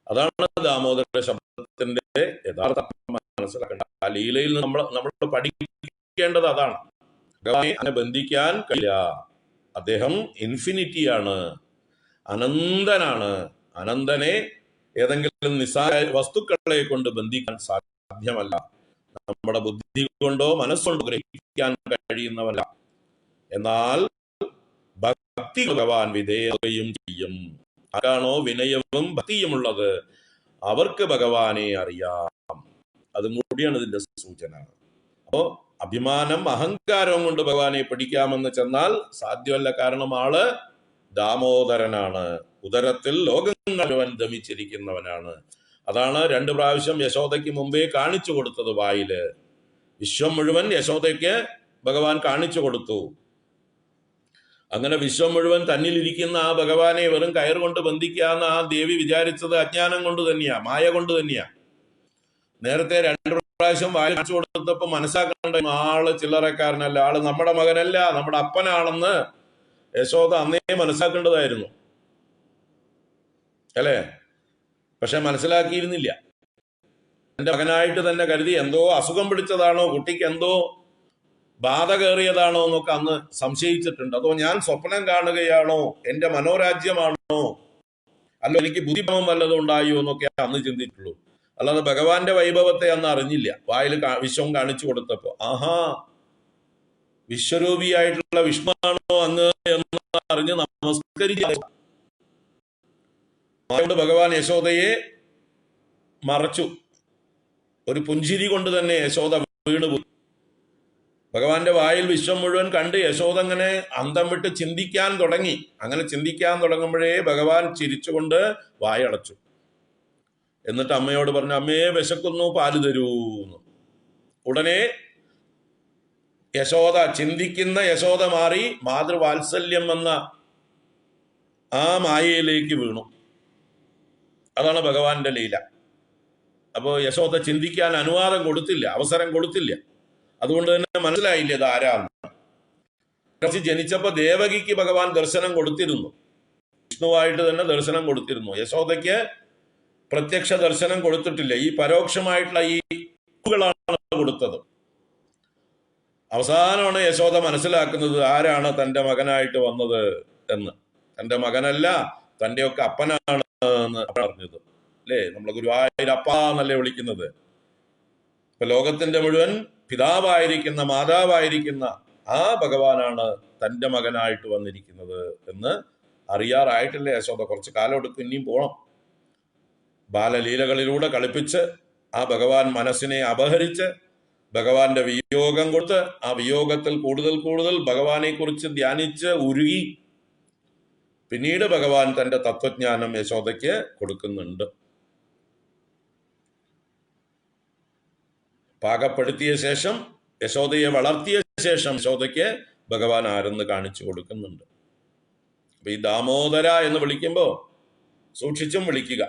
അതാണ് ദാമോദര ശബ്ദത്തിന്റെ യഥാർത്ഥ മനസ്സിലാക്കേണ്ട. ആ ലീലയിൽ നമ്മൾ പഠിക്കേണ്ടത് അതാണ്. ഭഗവാനെ അങ്ങനെ ബന്ധിക്കാൻ കഴിയില്ല. അദ്ദേഹം ഇൻഫിനിറ്റിയാണ്, അനന്തനാണ്. അനന്തനെ ഏതെങ്കിലും നിസ്സാര വസ്തുക്കളെ കൊണ്ട് ബന്ധിക്കാൻ സാധ്യമല്ല. നമ്മുടെ ബുദ്ധി കൊണ്ടോ മനസ്സുകൊണ്ടോ ഗ്രഹിക്കാൻ കഴിയുന്നവല്ല. എന്നാൽ ഭക്തി ഭഗവാൻ വിധേയതയും ചെയ്യും. ആരാണോ വിനയവും ഭക്തിയുമുള്ളത് അവർക്ക് ഭഗവാനെ അറിയാം. അതും കൂടിയാണ് ഇതിന്റെ സൂചന. അപ്പോ അഭിമാനം അഹങ്കാരവും കൊണ്ട് ഭഗവാനെ പിടിക്കാമെന്ന് ചെന്നാൽ സാധ്യമല്ല. കാരണം ആള് ദാമോദരനാണ്. ഉദരത്തിൽ ലോകങ്ങൾ മുഴുവൻ ദമിച്ചിരിക്കുന്നവനാണ്. അതാണ് 2 പ്രാവശ്യം യശോദയ്ക്ക് മുമ്പേ കാണിച്ചു കൊടുത്തത്. വായില് വിശ്വം മുഴുവൻ യശോദയ്ക്ക് ഭഗവാൻ കാണിച്ചു കൊടുത്തു. അങ്ങനെ വിശ്വം മുഴുവൻ തന്നിലിരിക്കുന്ന ആ ഭഗവാനെ വെറും കയർ കൊണ്ട് ബന്ധിക്കാന്ന് ആ ദേവി വിചാരിച്ചത് അജ്ഞാനം കൊണ്ട് തന്നെയാ, മായ കൊണ്ട് തന്നെയാ. നേരത്തെ 2 പ്രാവശ്യം വായ കാണിച്ചു കൊടുത്തപ്പോ മനസ്സിലാക്കേണ്ട ആള് ചില്ലറക്കാരനല്ല, ആള് നമ്മുടെ മകനല്ല, നമ്മുടെ അപ്പനാണെന്ന് യശോദ അന്നേ മനസ്സിലാക്കേണ്ടതായിരുന്നു, അല്ലേ? പക്ഷെ മനസ്സിലാക്കിയിരുന്നില്ല. എന്റെ മകനായിട്ട് തന്നെ കരുതി. എന്തോ അസുഖം പിടിച്ചതാണോ, കുട്ടിക്ക് എന്തോ ബാധ കയറിയതാണോ എന്നൊക്കെ അന്ന് സംശയിച്ചിട്ടുണ്ട്. അതോ ഞാൻ സ്വപ്നം കാണുകയാണോ, എന്റെ മനോരാജ്യമാണോ, അല്ല എനിക്ക് ബുദ്ധിഭ്രമം വല്ലതും ഉണ്ടായോ എന്നൊക്കെ അന്ന് ചിന്തിച്ചുള്ളൂ. അല്ലാതെ ഭഗവാന്റെ വൈഭവത്തെ അന്ന് അറിഞ്ഞില്ല. വായിൽ വിശ്വം കാണിച്ചു കൊടുത്തപ്പോ ആഹാ വിശ്വരൂപിയായിട്ടുള്ള വിഷ്ണുവാണോ അങ്ങ് എന്ന് അറിഞ്ഞ് നമസ്കരിച്ചു. ഭഗവാൻ യശോദയെ മറച്ചു. ഒരു പുഞ്ചിരി കൊണ്ട് തന്നെ യശോദ വീണുപോയി. ഭഗവാന്റെ വായിൽ വിശ്വം മുഴുവൻ കണ്ട് യശോദ അങ്ങനെ അന്തം വിട്ട് ചിന്തിക്കാൻ തുടങ്ങി. അങ്ങനെ ചിന്തിക്കാൻ തുടങ്ങുമ്പോഴേ ഭഗവാൻ ചിരിച്ചുകൊണ്ട് വായടച്ചു. എന്നിട്ട് അമ്മയോട് പറഞ്ഞു, അമ്മയെ വിശക്കുന്നു, പാല് തരൂന്ന്. ഉടനെ യശോദ, ചിന്തിക്കുന്ന യശോദ മാറി മാതൃവാത്സല്യം എന്ന ആ മായയിലേക്ക് വീണു. അതാണ് ഭഗവാന്റെ ലീല. അപ്പോ യശോദ ചിന്തിക്കാൻ അനുവാദം കൊടുത്തില്ല, അവസരം കൊടുത്തില്ല. അതുകൊണ്ട് തന്നെ മനസ്സിലായില്ല ഇത് ആരാന്ന്. ജനിച്ചപ്പോ ദേവകിക്ക് ഭഗവാൻ ദർശനം കൊടുത്തിരുന്നു, വിഷ്ണുവായിട്ട് തന്നെ ദർശനം കൊടുത്തിരുന്നു. യശോദയ്ക്ക് പ്രത്യക്ഷ ദർശനം കൊടുത്തിട്ടില്ല. ഈ പരോക്ഷമായിട്ടുള്ള ഈ കൊടുത്തത്. അവസാനമാണ് യശോദ മനസ്സിലാക്കുന്നത് ആരാണ് തന്റെ മകനായിട്ട് വന്നത് എന്ന്. തന്റെ മകനല്ല, തന്റെയൊക്കെ അപ്പനാണ് എന്ന് പറഞ്ഞത്, അല്ലേ? നമ്മളെ ഗുരുവായൂരപ്പ എന്നല്ലേ വിളിക്കുന്നത്. ഇപ്പൊ ലോകത്തിന്റെ മുഴുവൻ പിതാവായിരിക്കുന്ന, മാതാവായിരിക്കുന്ന ആ ഭഗവാനാണ് തന്റെ മകനായിട്ട് വന്നിരിക്കുന്നത് എന്ന് അറിയാറായിട്ടില്ല യശോദ. കുറച്ച് കാലം എടുക്കും, ഇനിയും പോണം. ബാലലീലകളിലൂടെ കളിപ്പിച്ച് ആ ഭഗവാൻ മനസ്സിനെ അപഹരിച്ച് ഭഗവാന്റെ വിയോഗം കൊടുത്ത് ആ വിയോഗത്തിൽ കൂടുതൽ കൂടുതൽ ഭഗവാനെ കുറിച്ച് ധ്യാനിച്ച് ഉരുകി പിന്നീട് ഭഗവാൻ തന്റെ തത്വജ്ഞാനം യശോദയ്ക്ക് കൊടുക്കുന്നുണ്ട്. പാകപ്പെടുത്തിയ ശേഷം, യശോദയെ വളർത്തിയ ശേഷം യശോദയ്ക്ക് ഭഗവാൻ ആരെന്ന് കാണിച്ചു കൊടുക്കുന്നുണ്ട്. അപ്പൊ ഈ ദാമോദര എന്ന് വിളിക്കുമ്പോ സൂക്ഷിച്ചും വിളിക്കുക.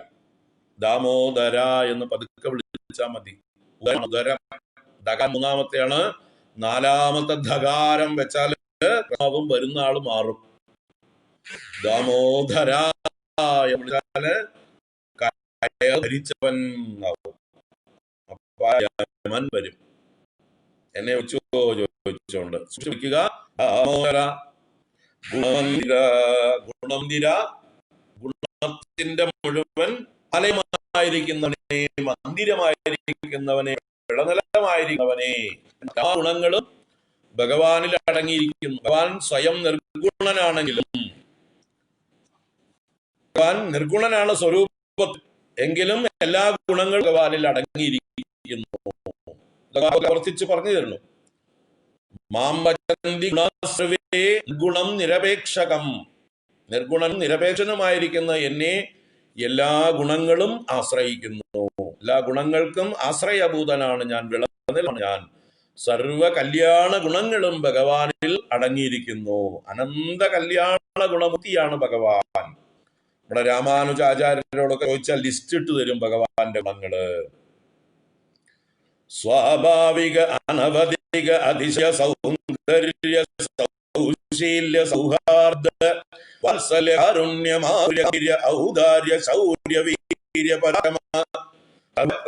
ദാമോദര എന്ന് പതുക്കെ വിളിച്ചാൽ മതി. മൂന്നാമത്തെയാണ്. 4ാമത്തെ ധകാരം വെച്ചാൽ വരുന്ന ആള് മാറും. ദാമോദര വിളിച്ചാല് ധരിച്ചവൻ വരും. എന്നെ ചോദിച്ചോണ്ട് സൂക്ഷിക്കുക. ദാമോദര ഗുണമന്ദിര. ഗുണമന്ദിര, ഗുണത്തിന്റെ മുഴുവൻ ആലയമായിരിക്കുന്നവനെ, മന്ദിരമായിരിക്കുന്നവനെ, വിളനിലമായിരിക്കുന്നവനെ. എല്ലാ ഗുണങ്ങളും ഭഗവാനിൽ അടങ്ങിയിരിക്കുന്നു. ഭഗവാൻ സ്വയം നിർഗുണനാണെങ്കിലും, ഭഗവാൻ നിർഗുണനാണ് സ്വരൂപത്തിൽ, എങ്കിലും എല്ലാ ഗുണങ്ങളും ഭഗവാനിൽ അടങ്ങിയിരിക്കുന്നു. ആവർത്തിച്ച് പറഞ്ഞു തരുന്നു. മാംബചന്തി ഗുണാശ്രവേ നിർഗുണം നിരപേക്ഷകം. നിർഗുണം നിരപേക്ഷനുമായിരിക്കുന്ന എന്നെ എല്ലാ ഗുണങ്ങളും ആശ്രയിക്കുന്നു. എല്ലാ ഗുണങ്ങൾക്കും ആശ്രയഭൂതനാണ് ഞാൻ, വിളനിലമാണ് ഞാൻ. സർവ കല്യാണ ഗുണങ്ങളും ഭഗവാനിൽ അടങ്ങിയിരിക്കുന്നു. അനന്ത കല്യാണ ഗുണമുക്തിയാണ് ഭഗവാൻ. നമ്മുടെ രാമാനുജാചാര്യരോടൊക്കെ ചോദിച്ചാൽ ലിസ്റ്റ് ഇട്ട് തരും ഭഗവാന്റെ ഗുണങ്ങള്. സ്വാഭാവിക അനവധിക അതിശയ സൗന്ദര്യ സൗശീല്യ സൗഹാർദ്ദ വാത്സല്യ കാരുണ്യ ഔദാര്യ ശൗര്യ വീര്യ പരമ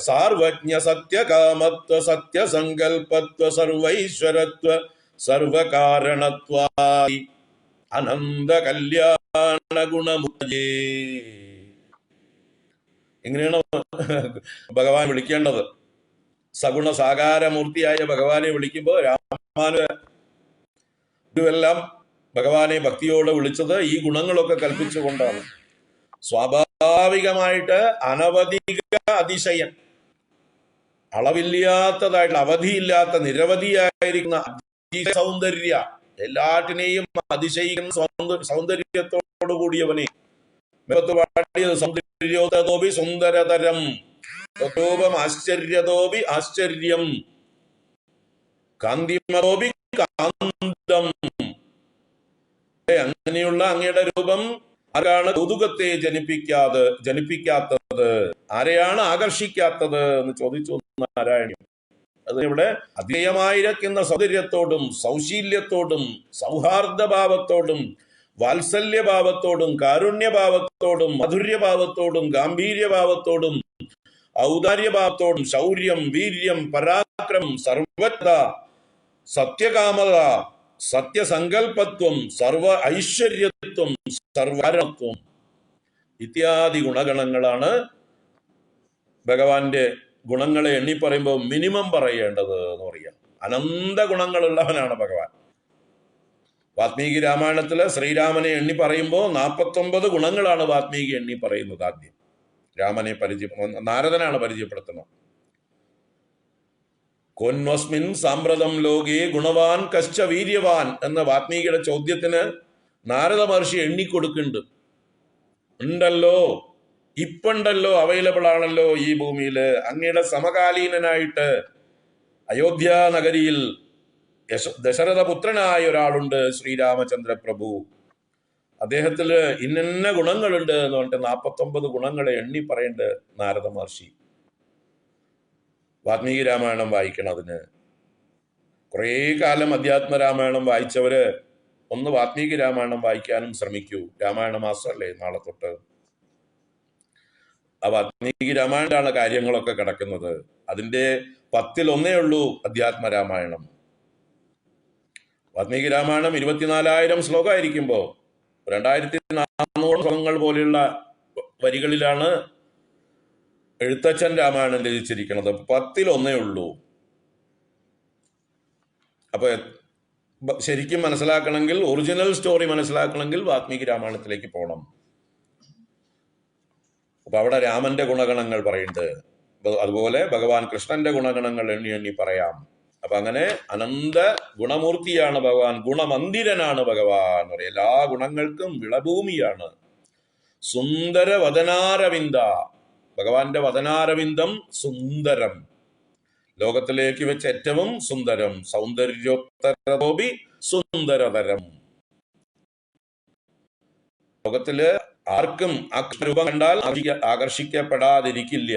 സാർവജ്ഞ സത്യകാമത്വ സത്യസങ്കൽപത്വ സർവൈശ്വരത്വ സർവകാരണത്വാദി അനന്ത കല്യാണ ഗുണമുക്തേ. എങ്ങനെയാണ് ഭഗവാൻ വിളിക്കേണ്ടത്? സഗുണ സാകാരമൂർത്തിയായ ഭഗവാനെ വിളിക്കുമ്പോൾ രാമാനുജെല്ലാം ഭഗവാനെ ഭക്തിയോടെ വിളിച്ചത് ഈ ഗുണങ്ങളൊക്കെ കൽപ്പിച്ചുകൊണ്ടാണ്. സ്വാഭാവികമായിട്ട് അനവധിക അതിശയൻ, അളവില്ലാത്തതായിട്ടുള്ള, അവധിയില്ലാത്ത, നിരവധിയായിരിക്കുന്ന സൗന്ദര്യ, എല്ലാറ്റിനെയും അതിശയിക്കുന്ന സൗന്ദര്യത്തോടു കൂടിയവനെ. സൗന്ദര്യോതോപി സുന്ദരതരം തതോപം ആശ്ചര്യതോപി ആശ്ചര്യം കാന്തിമതോപി കാന്തം. അങ്ങനെയുള്ള അങ്ങയുടെ രൂപം ആരാണ് കൗതുകത്തെ ജനിപ്പിക്കാത്തത്, ആരെയാണ് ആകർഷിക്കാത്തത് എന്ന് ചോദിച്ചു നാരായണീയം. അത് ഇവിടെ അതിശയമായിരിക്കുന്ന സൗന്ദര്യത്തോടും സൗശീല്യത്തോടും സൗഹാർദ്ദഭാവത്തോടും വാത്സല്യഭാവത്തോടും കാരുണ്യഭാവത്തോടും മധുര്യഭാവത്തോടും ഗാംഭീര്യഭാവത്തോടും ഔദാര്യഭാവത്തോടും ശൗര്യം വീര്യം പരാക്രമം സർവജ്ഞത സത്യകാമത സത്യസങ്കൽപത്വം സർവ ഐശ്വര്യത്വം സർവകാരണത്വം ഇത്യാദി ഗുണഗണങ്ങളാണ് ഭഗവാന്റെ ഗുണങ്ങളെ എണ്ണി പറയുമ്പോൾ മിനിമം പറയേണ്ടത് എന്ന് പറയാം. അനന്ത ഗുണങ്ങളുള്ളവനാണ് ഭഗവാൻ. വാത്മീകി രാമായണത്തില് ശ്രീരാമനെ എണ്ണി പറയുമ്പോൾ 49 ഗുണങ്ങളാണ് വാത്മീകി എണ്ണി പറയുന്നത്. ആദ്യം രാമനെ നാരദനാണ് പരിചയപ്പെടുത്തുന്നത്. കോന്വസ്മിൻ സാമ്പ്രതം ലോകേ ഗുണവാൻ കശ്ച വീര്യവാൻ എന്ന വാത്മീകിയുടെ ചോദ്യത്തിന് നാരദ മഹർഷി എണ്ണിക്കൊടുക്കുന്നുണ്ട്. ഉണ്ടല്ലോ, ഇപ്പുണ്ടല്ലോ, അവൈലബിൾ ആണല്ലോ ഈ ഭൂമിയില്. അങ്ങയുടെ സമകാലീനനായിട്ട് അയോധ്യ നഗരിയിൽ ദശരഥ പുത്രനായ ഒരാളുണ്ട്, ശ്രീരാമചന്ദ്ര പ്രഭു. അദ്ദേഹത്തില് ഇന്ന ഗുണങ്ങളുണ്ട് എന്ന് പറഞ്ഞിട്ട് 49 ഗുണങ്ങളെ എണ്ണി പറയേണ്ട നാരദ മഹർഷി. വാത്മീകി രാമായണം വായിക്കണം. അതിന് കുറേ കാലം അധ്യാത്മരാമായണം വായിച്ചവര് ഒന്ന് വാത്മീകി രാമായണം വായിക്കാനും ശ്രമിക്കൂ. രാമായണ മാസമല്ലേ നാളെ തൊട്ട്. ആ വാത്മീകി രാമായണത്തിലാണ് കാര്യങ്ങളൊക്കെ കിടക്കുന്നത്. അതിന്റെ 10-1 ഉള്ളൂ അധ്യാത്മരാമായണം. വാത്മീകി രാമായണം 24,000 ശ്ലോകമായിരിക്കുമ്പോ 2,400 ശ്ലോകങ്ങൾ പോലെയുള്ള വരികളിലാണ് എഴുത്തച്ഛൻ രാമായണം രചിച്ചിരിക്കുന്നത്. 10-1 ഉള്ളൂ. അപ്പൊ ശരിക്കും മനസ്സിലാക്കണമെങ്കിൽ, ഒറിജിനൽ സ്റ്റോറി മനസ്സിലാക്കണമെങ്കിൽ വാത്മീകി രാമായണത്തിലേക്ക് പോകണം. അപ്പൊ അവിടെ രാമന്റെ ഗുണഗണങ്ങൾ പറയുന്നുണ്ട്. അതുപോലെ ഭഗവാൻ കൃഷ്ണന്റെ ഗുണഗണങ്ങൾ എണ്ണി എണ്ണി പറയാം. അപ്പൊ അങ്ങനെ അനന്ത ഗുണമൂർത്തിയാണ് ഭഗവാൻ. ഗുണമന്ദിരനാണ് ഭഗവാൻ. എല്ലാ ഗുണങ്ങൾക്കും വിളഭൂമിയാണ്. സുന്ദര വദനാരവിന്ദ, ഭഗവാന്റെ വദനാരവിന്ദം സുന്ദരം, ലോകത്തിലേക്ക് വെച്ച് ഏറ്റവും സുന്ദരം. സൗന്ദര്യോത്തരതോപി സുന്ദരതരം. ലോകത്തില് ആർക്കും ആ രൂപം കണ്ടാൽ ആകർഷിക്കപ്പെടാതിരിക്കില്ല.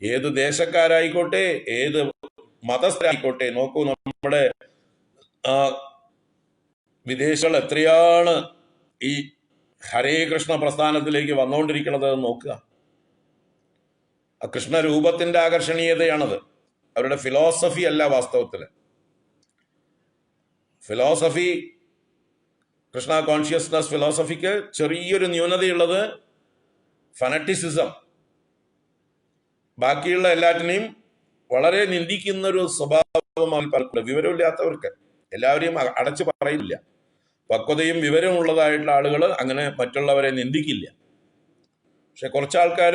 ഏത് ദേശക്കാരായിക്കോട്ടെ, ഏത് മതസ്ഥരായിക്കോട്ടെ. നോക്കൂ, നമ്മുടെ വിദേശികൾ എത്രയാണ് ഈ ഹരേ കൃഷ്ണ പ്രസ്ഥാനത്തിലേക്ക് വന്നുകൊണ്ടിരിക്കുന്നത് നോക്കുക. ആ കൃഷ്ണരൂപത്തിന്റെ ആകർഷണീയതയാണത്. അവരുടെ ഫിലോസഫി അല്ല വാസ്തവത്തില്. ഫിലോസഫി, കൃഷ്ണ കോൺഷ്യസ്നസ് ഫിലോസഫിക്ക് ചെറിയൊരു ന്യൂനതയുള്ളത് ഫനറ്റിസിസം. ബാക്കിയുള്ള എല്ലാറ്റിനെയും വളരെ നിന്ദിക്കുന്നൊരു സ്വഭാവമാണ് പലർക്കും. വിവരമില്ലാത്തവർക്ക് എല്ലാവരെയും അടച്ചു പറയില്ല. പക്വതയും വിവരവും ഉള്ളതായിട്ടുള്ള ആളുകൾ അങ്ങനെ മറ്റുള്ളവരെ നിന്ദിക്കില്ല. പക്ഷെ കുറച്ചാൾക്കാർ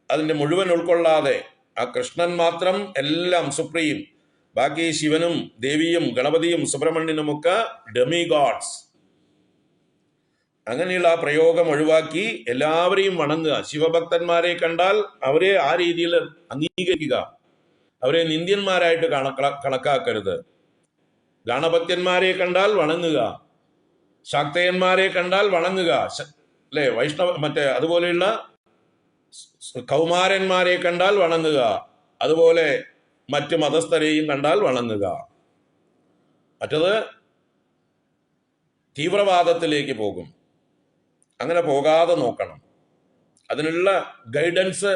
അതിൻ്റെ മുഴുവൻ ഉൾക്കൊള്ളാതെ ആ കൃഷ്ണൻ മാത്രം എല്ലാം സുപ്രീം, ബാക്കി ശിവനും ദേവിയും ഗണപതിയും സുബ്രഹ്മണ്യനുമൊക്കെ ഡെമി ഗോഡ്സ്, അങ്ങനെയുള്ള ആ പ്രയോഗം ഒഴിവാക്കി എല്ലാവരെയും വണങ്ങുക. ശിവഭക്തന്മാരെ കണ്ടാൽ അവരെ ആ രീതിയിൽ അംഗീകരിക്കുക, അവരെ നിന്ദ്യന്മാരായിട്ട് കണക്കാക്കരുത്. ഗാണപത്യന്മാരെ കണ്ടാൽ വണങ്ങുക, ശാക്തേയന്മാരെ കണ്ടാൽ വണങ്ങുക, അല്ലെ, അതുപോലെയുള്ള കൗമാരന്മാരെ കണ്ടാൽ വണങ്ങുക, അതുപോലെ മറ്റു മതസ്ഥരെയും കണ്ടാൽ വണങ്ങുക. മറ്റത് തീവ്രവാദത്തിലേക്ക് പോകും. അങ്ങനെ പോകാതെ നോക്കണം. അതിനുള്ള ഗൈഡൻസ്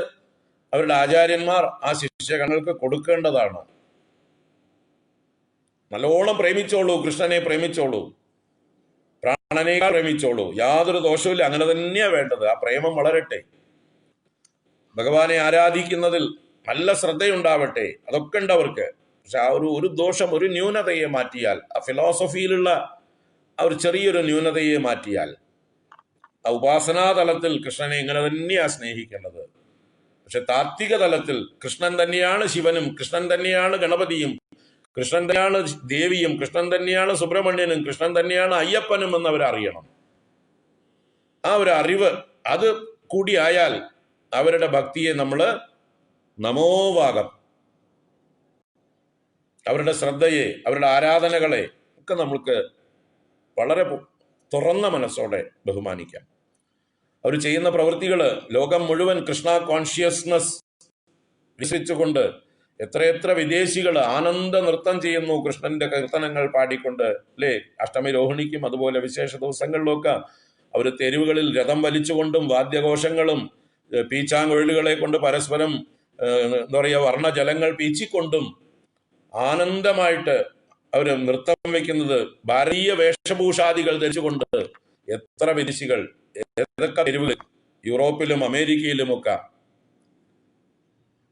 അവരുടെ ആചാര്യന്മാർ ആ ശിഷ്യഗണങ്ങൾക്ക് കൊടുക്കേണ്ടതാണ്. നല്ലോണം പ്രേമിച്ചോളൂ, കൃഷ്ണനെ പ്രേമിച്ചോളൂ, പ്രാണനേക്കാൾ പ്രേമിച്ചോളൂ, യാതൊരു ദോഷവുമില്ല. അങ്ങനെ തന്നെയാണ് വേണ്ടത്. ആ പ്രേമം വളരട്ടെ, ഭഗവാനെ ആരാധിക്കുന്നതിൽ നല്ല ശ്രദ്ധയുണ്ടാവട്ടെ, അതൊക്കെ ഉണ്ട് അവർക്ക്. പക്ഷെ ആ ഒരു ദോഷം, ഒരു ന്യൂനതയെ മാറ്റിയാൽ, ആ ഫിലോസഫിയിലുള്ള ആ ഒരു ചെറിയൊരു ന്യൂനതയെ മാറ്റിയാൽ, ആ ഉപാസനാതലത്തിൽ കൃഷ്ണനെ ഇങ്ങനെ തന്നെയാണ് സ്നേഹിക്കേണ്ടത്. പക്ഷെ താത്വിക തലത്തിൽ കൃഷ്ണൻ തന്നെയാണ് ശിവനും, കൃഷ്ണൻ തന്നെയാണ് ഗണപതിയും, കൃഷ്ണൻ തന്നെയാണ് ദേവിയും, കൃഷ്ണൻ തന്നെയാണ് സുബ്രഹ്മണ്യനും, കൃഷ്ണൻ തന്നെയാണ് അയ്യപ്പനും എന്ന് അവരറിയണം. ആ ഒരു അറിവ് അത് കൂടിയായാൽ അവരുടെ ഭക്തിയെ നമ്മൾ നമോഭാഗം, അവരുടെ ശ്രദ്ധയെ, അവരുടെ ആരാധനകളെ ഒക്കെ നമ്മൾക്ക് വളരെ തുറന്ന മനസ്സോടെ ബഹുമാനിക്കാം. അവർ ചെയ്യുന്ന പ്രവൃത്തികൾ ലോകം മുഴുവൻ കൃഷ്ണ കോൺഷ്യസ്നസ് വികസിച്ചുകൊണ്ട് എത്രയെത്ര വിദേശികൾ ആനന്ദ നൃത്തം ചെയ്യുന്നു കൃഷ്ണന്റെ കീർത്തനങ്ങൾ പാടിക്കൊണ്ട്, അല്ലേ? അഷ്ടമി രോഹിണിക്കും അതുപോലെ വിശേഷ ദിവസങ്ങളിലൊക്കെ അവർ തെരുവുകളിൽ രഥം വലിച്ചുകൊണ്ടും വാദ്യഘോഷങ്ങളും പീച്ചാങ്കൊഴലുകളെ കൊണ്ട് പരസ്പരം എന്താ പറയുക, വർണ്ണജലങ്ങൾ പീച്ചിക്കൊണ്ടും ആനന്ദമായിട്ട് അവർ നൃത്തം വയ്ക്കുന്നത്, ഭാരതീയ വേഷഭൂഷാദികൾ ധരിച്ചുകൊണ്ട് എത്ര വിദേശികൾ, ഏതൊക്കെ തെരുവുകൾ, യൂറോപ്പിലും അമേരിക്കയിലുമൊക്കെ.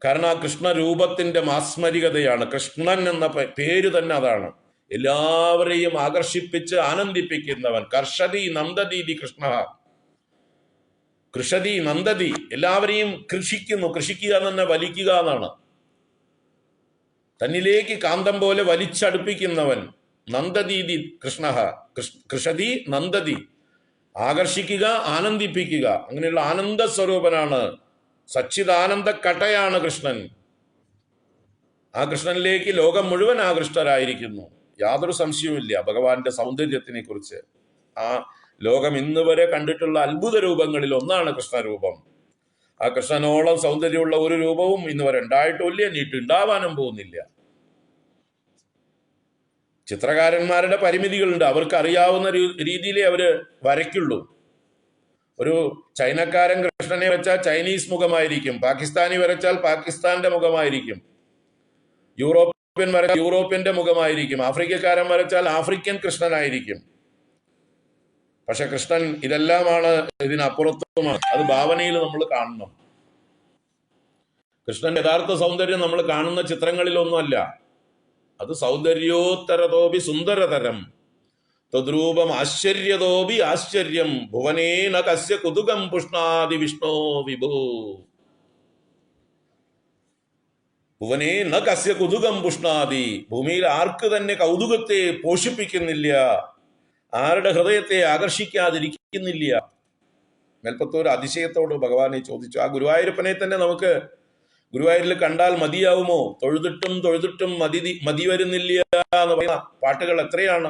കാരണം ആ കൃഷ്ണരൂപത്തിന്റെ മാസ്മരികതയാണ്. കൃഷ്ണൻ എന്ന പേര് തന്നെ അതാണ്. എല്ലാവരെയും ആകർഷിപ്പിച്ച് ആനന്ദിപ്പിക്കുന്നവൻ. കർഷതി നന്ദതീതി കൃഷ്ണ, കൃഷതി നന്ദതി, എല്ലാവരെയും കൃഷിക്കുന്നു. കൃഷിക്കുക എന്ന് തന്നെ വലിക്കുക എന്നാണ്. തന്നിലേക്ക് കാന്തം പോലെ വലിച്ചടുപ്പിക്കുന്നവൻ. നന്ദതീതി കൃഷ്ണ, കൃഷതി നന്ദതി, ആകർഷിക്കുക, ആനന്ദിപ്പിക്കുക. അങ്ങനെയുള്ള ആനന്ദ സ്വരൂപനാണ്, സച്ചിദാനന്ദ കട്ടയാണ് കൃഷ്ണൻ. ആ കൃഷ്ണനിലേക്ക് ലോകം മുഴുവൻ ആകൃഷ്ടരായിരിക്കുന്നു. യാതൊരു സംശയവുമില്ല ഭഗവാന്റെ സൗന്ദര്യത്തിനെ കുറിച്ച്. ആ ലോകം ഇന്ന് വരെ കണ്ടിട്ടുള്ള അത്ഭുത രൂപങ്ങളിൽ ഒന്നാണ് കൃഷ്ണരൂപം. ആ കൃഷ്ണനോളം സൗന്ദര്യമുള്ള ഒരു രൂപവും ഇന്ന് വരെ ഉണ്ടായിട്ടില്ല, നീട്ടുണ്ടാവാനും പോകുന്നില്ല. ചിത്രകാരന്മാരുടെ പരിമിതികളുണ്ട്. അവർക്ക് അറിയാവുന്ന രീതിയിലേ അവര് വരയ്ക്കുള്ളൂ. ഒരു ചൈനക്കാരൻ കൃഷ്ണനെ വരച്ചാൽ ചൈനീസ് മുഖമായിരിക്കും, പാകിസ്ഥാനി വരച്ചാൽ പാകിസ്ഥാന്റെ മുഖമായിരിക്കും, യൂറോപ്യൻ വരച്ചാൽ യൂറോപ്യന്റെ മുഖമായിരിക്കും, ആഫ്രിക്കക്കാരൻ വരച്ചാൽ ആഫ്രിക്കൻ കൃഷ്ണനായിരിക്കും. പക്ഷെ കൃഷ്ണൻ ഇതെല്ലാമാണ്, ഇതിനപ്പുറത്തുമാണ്. അത് ഭാവനയിൽ നമ്മൾ കാണണം. കൃഷ്ണന്റെ യഥാർത്ഥ സൗന്ദര്യം നമ്മൾ കാണുന്ന ചിത്രങ്ങളിലൊന്നുമല്ല. അത് സൗന്ദര്യോത്തരതോപി സുന്ദരതരം തദ്രൂപം ആശ്ചര്യതോപി ആശ്ചര്യം ഭുവനേന കസ്യ കുതുകം പുഷ്ണാതി വിഷ്ണോ വിഭോ. ഭുവനേന കസ്യ കുതുകം പുഷ്ണാതി, ഭൂമിയിൽ ആർക്ക് തന്നെ കൗതുകത്തെ പോഷിപ്പിക്കുന്നില്ല, ആരുടെ ഹൃദയത്തെ ആകർഷിക്കാതിരിക്കുന്നില്ല. മേൽപ്പത്തൂർ അതിശയത്തോട് ഭഗവാനെ ചോദിച്ചു. ആ ഗുരുവായൂരപ്പനെ തന്നെ നമുക്ക് ഗുരുവായൂരിൽ കണ്ടാൽ മതിയാവുമോ? തൊഴുതിട്ടും തൊഴുതിട്ടും മതി വരുന്നില്ല എന്ന് പറയുന്ന പാട്ടുകൾ എത്രയാണ്.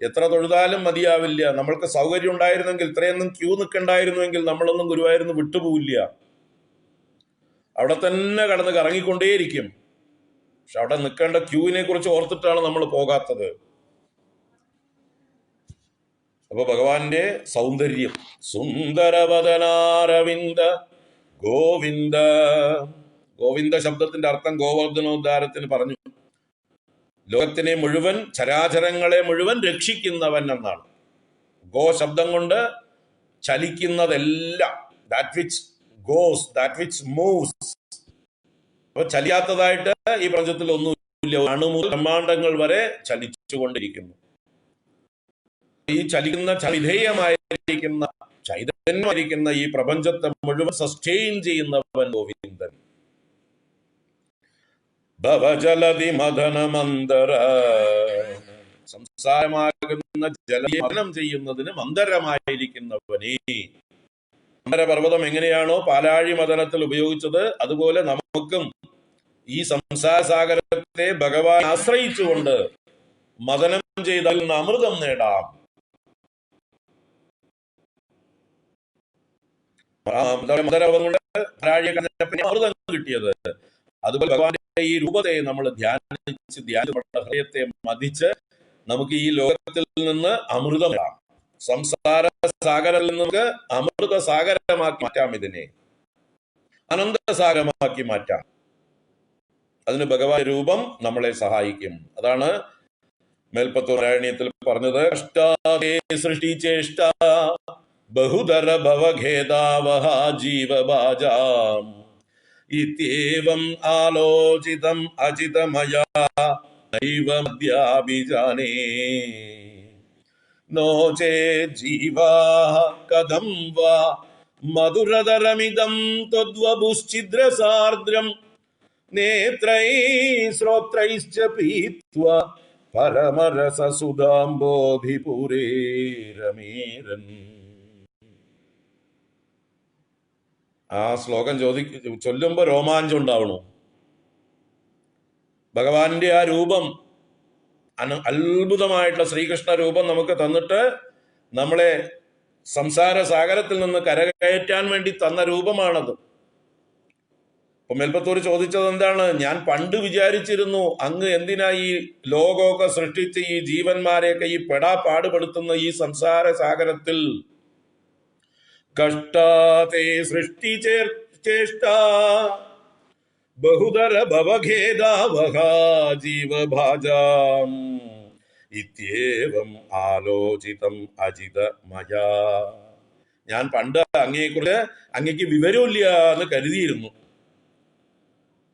എത്ര തൊഴുതാലും മതിയാവില്ല. നമ്മൾക്ക് സൗകര്യം ഉണ്ടായിരുന്നെങ്കിൽ, ഇത്രയൊന്നും ക്യൂ നിൽക്കണ്ടായിരുന്നുവെങ്കിൽ നമ്മളൊന്നും ഗുരുവായൂരിന്ന് വിട്ടുപോവില്ല. അവിടെ തന്നെ കടന്ന് കറങ്ങിക്കൊണ്ടേയിരിക്കും. പക്ഷെ അവിടെ നിൽക്കേണ്ട ക്യൂവിനെ കുറിച്ച് ഓർത്തിട്ടാണ് നമ്മൾ പോകാത്തത്. അപ്പൊ ഭഗവാന്റെ സൗന്ദര്യം, സുന്ദരവദനാരവിന്ദ ഗോവിന്ദ. ഗോവിന്ദ ശബ്ദത്തിന്റെ അർത്ഥം ഗോവർദ്ധനോദ്ധാരത്തിന് പറഞ്ഞു. ലോകത്തിനെ മുഴുവൻ, ചരാചരങ്ങളെ മുഴുവൻ രക്ഷിക്കുന്നവൻ എന്നാണ്. ഗോ ശബ്ദം കൊണ്ട് ചലിക്കുന്നതെല്ലാം, that which goes, that which moves. അപ്പൊ ചലിയാത്തതായിട്ട് ഈ പ്രപഞ്ചത്തിൽ ഒന്നുമില്ല. അണുമുതൽ ബ്രഹ്മാണ്ടങ്ങൾ വരെ ചലിച്ചുകൊണ്ടിരിക്കുന്നു. ഈ ചലിക്കുന്ന, വിധേയമായിരിക്കുന്ന, ചൈതന്യമായിരിക്കുന്ന ഈ പ്രപഞ്ചത്തെ മുഴുവൻ സസ്റ്റെയിൻ ചെയ്യുന്നവൻ ഗോവിന്ദൻ. ഭവജലതി മദനമന്തര, സംസാരമാകുന്ന ജലമനം ചെയ്യുന്നതിന് മന്ദരമായിരിക്കുന്നവനേ. മന്ദരപർവ്വതം എങ്ങനെയാണോ പാലാഴി മദനത്തിൽ ഉപയോഗിച്ചത്, അതുപോലെ നമുക്കും ഈ സംസാരസാഗരത്തെ ഭഗവാൻ ആശ്രയിച്ചുകൊണ്ട് മദനം ചെയ്താൽ അമൃതം നേടാം. മദനപർവ്വതം കൊണ്ട് പാലാഴിയെ കണ്ടപ്പോൾ അമൃതം കിട്ടിയത്. അതുപോലെ ഭഗവാന്റെ ഈ രൂപത്തെ നമ്മൾ ധ്യാനിച്ച് ഹൃദയത്തെ മതിച്ച് നമുക്ക് ഈ ലോകത്തിൽ നിന്ന് അമൃതം നേടാം. സംസാര സാഗരത്തിൽ നിന്ന് നമുക്ക് അമൃത സാഗരമാക്കി മാറ്റാം. ഇതിനെ അനന്തസാഗരമാക്കി മാറ്റാം. അതിന് ഭഗവാൻ രൂപം നമ്മളെ സഹായിക്കും. അതാണ് മേൽപ്പത്തൂർ നാരായണീയത്തിൽ പറഞ്ഞത്, അഷ്ടാദേ സൃഷ്ടിചേഷ്ട ബഹുതര ഭവഖേദാവഹ ജീവഭാജാം ഇത്യേവം ആലോചിതം അജിതമയാ നൈവ മദ്യാഭിജാനേ നോ ചേത് ജീവാഃ കഥം വാ മധുരതരമിദം ത്വദ്വപുശ്ചിദ്രസാർദ്രം നേത്രൈഃ ശ്രോത്രൈശ്ച പീത്വാ പരമരസസുധാംബോധിപുരേ രമേരൻ. ആ ശ്ലോകം ചൊല്ലുമ്പോ രോമാഞ്ചം ഉണ്ടാവണു. ഭഗവാന്റെ ആ രൂപം, അത്ഭുതമായിട്ടുള്ള ശ്രീകൃഷ്ണ രൂപം നമുക്ക് തന്നിട്ട് നമ്മളെ സംസാര സാഗരത്തിൽ നിന്ന് കരകയറ്റാൻ വേണ്ടി തന്ന രൂപമാണത്. അപ്പൊ മേൽപ്പത്തൂർ ചോദിച്ചത് എന്താണ്? ഞാൻ പണ്ട് വിചാരിച്ചിരുന്നു അങ്ങ് എന്തിനാ ഈ ലോകമൊക്കെ സൃഷ്ടിച്ച് ഈ ജീവന്മാരെയൊക്കെ ഈ പാടുപെടുത്തുന്ന ഈ സംസാര സാഗരത്തിൽ കഷ്ടാതേ സൃഷ്ടി ചേഷ്ട ബഹുതര ഭവഖേദാവഹ ജീവഭാജാം ഇത്യേവം ആലോചിതം അജിത മയാ. ഞാൻ പണ്ട് അങ്ങയെക്കുറിച്ച് അങ്ങയ്ക്ക് വിവരമില്ല എന്ന് കരുതിയിരുന്നു.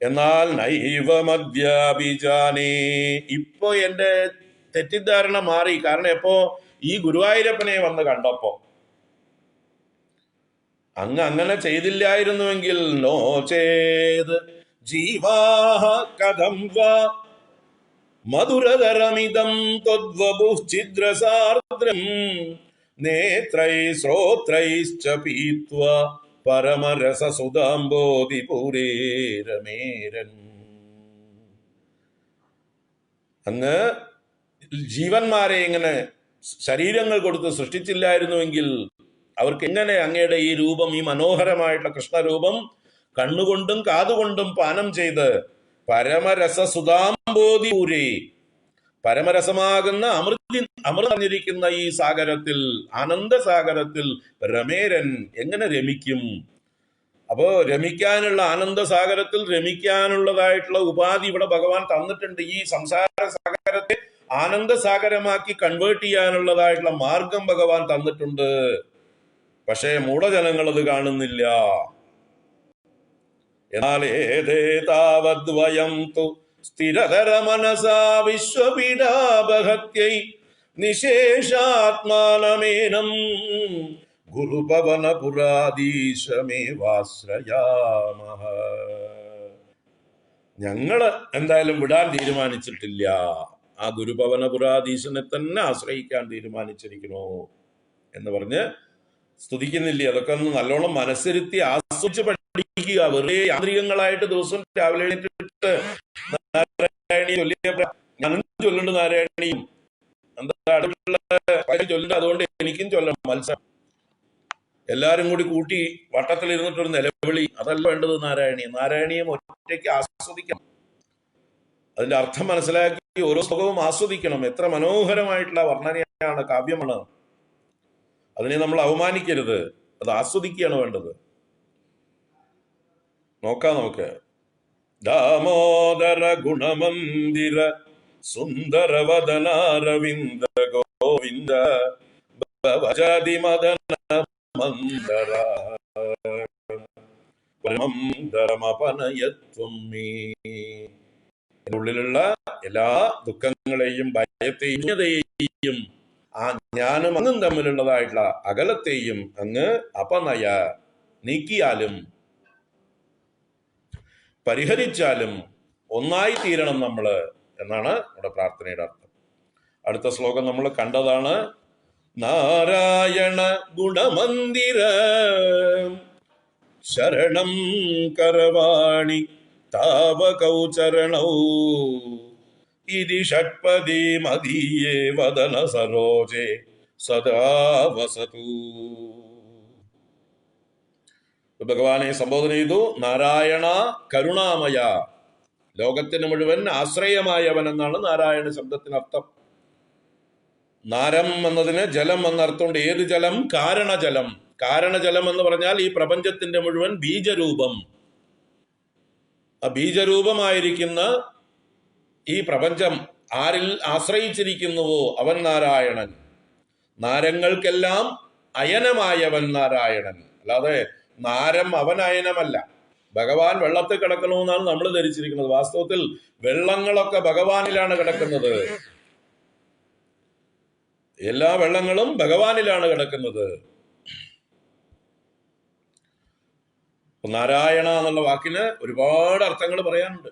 എന്നാൽ നൈവ മദ്യാഭിജാനേ, ഇപ്പൊ എന്റെ തെറ്റിദ്ധാരണ മാറി. കാരണം എപ്പോ ഈ ഗുരുവായൂരപ്പനെ വന്ന് കണ്ടപ്പോ അങ്ങ് അങ്ങനെ ചെയ്തില്ലായിരുന്നുവെങ്കിൽ നോ ചേത് ജീവാഃ കഥം വാ മധുരതരമിദം ത്വദ്വപുശ്ചിദ്രസാർദ്രം നേത്രൈഃ ശ്രോത്രൈശ്ച പീത്വാ പരമരസസുധാംബോധിപുരേ രമേരൻ. അങ്ങ് ജീവന്മാരെ ഇങ്ങനെ ശരീരങ്ങൾ കൊടുത്ത് സൃഷ്ടിച്ചില്ലായിരുന്നുവെങ്കിൽ അവർക്ക് എങ്ങനെ അങ്ങയുടെ ഈ രൂപം, ഈ മനോഹരമായിട്ടുള്ള കൃഷ്ണരൂപം കണ്ണുകൊണ്ടും കാതുകൊണ്ടും പാനം ചെയ്ത് പരമരസസുധാംബോധിപുരേ, പരമരസമാകുന്ന അമൃതഞ്ഞിരിക്കുന്ന ഈ സാഗരത്തിൽ, ആനന്ദസാഗരത്തിൽ രമേരൻ എങ്ങനെ രമിക്കും? അപ്പോ രമിക്കാനുള്ള, ആനന്ദസാഗരത്തിൽ രമിക്കാനുള്ളതായിട്ടുള്ള ഉപാധി ഇവിടെ ഭഗവാൻ തന്നിട്ടുണ്ട്. ഈ സംസാര സാഗരത്തെ ആനന്ദസാഗരമാക്കി കൺവേർട്ട് ചെയ്യാനുള്ളതായിട്ടുള്ള മാർഗം ഭഗവാൻ തന്നിട്ടുണ്ട്. പക്ഷേ മൂഢജനങ്ങൾ അത് കാണുന്നില്ല. എന്നാൽ ഏതേ താവദ്വയം തു സ്ഥിരതര മനസാ വിശ്വപീഡാപഹത്यै നിശേഷാത്മാനമേനം ഗുരുപവനപുരാധീശമേവാശ്രയാമഃ. ഞങ്ങള് എന്തായാലും വിടാൻ തീരുമാനിച്ചിട്ടില്ല. ആ ഗുരുപവനപുരാധീശനെ തന്നെ ആശ്രയിക്കാൻ തീരുമാനിച്ചിരിക്കണോ എന്ന് പറഞ്ഞ് സ്തുതിക്കുന്നില്ലേ? അതൊക്കെ ഒന്ന് നല്ലോണം മനസ്സിരുത്തി ആസ്വദിച്ച് പഠിക്കുക. വെറുതെ യാന്ത്രികങ്ങളായിട്ട് ദിവസം രാവിലെ എഴുന്നേറ്റിട്ട് നാരായണീ ഞാനും ചൊല്ലുന്നുണ്ട്, നാരായണീയും എന്താ ചൊല്ലുന്നുണ്ട്, അതുകൊണ്ട് എനിക്കും ചൊല്ലണം മത്സരം. എല്ലാരും കൂടി കൂട്ടി വട്ടത്തിലിരുന്നിട്ടൊരു നിലവിളി, അതല്ല വേണ്ടത്. നാരായണീയം ഒറ്റയ്ക്ക് ആസ്വദിക്കണം. അതിന്റെ അർത്ഥം മനസ്സിലാക്കി ഓരോ ശ്ലോകവും ആസ്വദിക്കണം. എത്ര മനോഹരമായിട്ടുള്ള വർണ്ണനയാണ്, കാവ്യമാണ്. അതിനെ നമ്മൾ അവമാനിക്കരുത്, അത് ആസ്വദിക്കുകയാണ് വേണ്ടത്. നോക്കാം നമുക്ക്. ദാമോദര ഗുണമന്ദിര സുന്ദരവദനാരവിന്ദ ഗോവിന്ദ ഭവജാതി മദന മന്ദര പരമംദരമപനയത്വം മേ. ഉള്ളിലുള്ള എല്ലാ ദുഃഖങ്ങളെയും ഭയത്തെയും ആ ഞാനും അങ്ങും തമ്മിലുള്ളതായിട്ടുള്ള അകലത്തെയും അങ്ങ് അപനയ നീക്കിയാലും പരിഹരിച്ചാലും ഒന്നായി തീരണം നമ്മള് എന്നാണ് നമ്മുടെ പ്രാർത്ഥനയുടെ അർത്ഥം. അടുത്ത ശ്ലോകം നമ്മൾ കണ്ടതാണ്. നാരായണ ഗുണമന്ദിര ശരണം കരവാണി താവകൗ ചരണൗ ഇതി ഷഡ്പദി മദീയേ വദന സരോജേ സദാ വസതു. ഭഗവാനെ സംബോധന ചെയ്തു. നാരായണ കരുണാമയ, ലോകത്തിന് മുഴുവൻ ആശ്രയമായവൻ എന്നാണ് നാരായണ ശബ്ദത്തിനർത്ഥം. നാരം എന്നതിന് ജലം എന്നർത്ഥമുണ്ട്. ഏത് ജലം? കാരണജലം. കാരണജലം എന്ന് പറഞ്ഞാൽ ഈ പ്രപഞ്ചത്തിന്റെ മുഴുവൻ ബീജരൂപം. ആ ബീജരൂപമായിരിക്കുന്ന ഈ പ്രപഞ്ചം ആരിൽ ആശ്രയിച്ചിരിക്കുന്നുവോ അവൻ നാരായണൻ. നാരങ്ങൾക്കെല്ലാം അയനമായവൻ നാരായണൻ. അല്ലാതെ നാരം അവൻ അയനമല്ല. ഭഗവാൻ വെള്ളത്തിൽ കിടക്കണമെന്നാണ് നമ്മൾ ധരിച്ചിരിക്കുന്നത്. വാസ്തവത്തിൽ വെള്ളങ്ങളൊക്കെ ഭഗവാനിലാണ് കിടക്കുന്നത്. എല്ലാ വെള്ളങ്ങളും ഭഗവാനിലാണ് കിടക്കുന്നത്. നാരായണ എന്നുള്ള വാക്കിന് ഒരുപാട് അർത്ഥങ്ങൾ പറയാനുണ്ട്.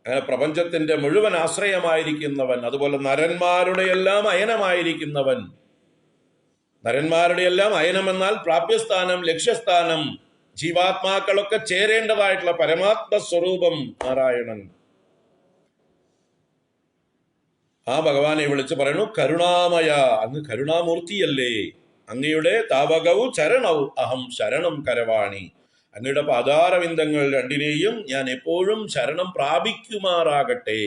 അങ്ങനെ പ്രപഞ്ചത്തിന്റെ മുഴുവൻ ആശ്രയമായിരിക്കുന്നവൻ, അതുപോലെ നരന്മാരുടെ എല്ലാം അയനമായിരിക്കുന്നവൻ. നരന്മാരുടെ എല്ലാം അയനം എന്നാൽ പ്രാപ്യസ്ഥാനം, ലക്ഷ്യസ്ഥാനം, ജീവാത്മാക്കളൊക്കെ ചേരേണ്ടതായിട്ടുള്ള പരമാത്മ സ്വരൂപം നാരായണൻ. ആ ഭഗവാനെ വിളിച്ച് പറയുന്നു കരുണാമയ, അങ്ങ് കരുണാമൂർത്തിയല്ലേ. അങ്ങയുടെ താവകൗ ചരണൗ അഹം ശരണം കരവാണി, അങ്ങയുടെ പാതാരവിന്ദങ്ങൾ രണ്ടിനെയും ഞാൻ എപ്പോഴും ശരണം പ്രാപിക്കുമാറാകട്ടെ.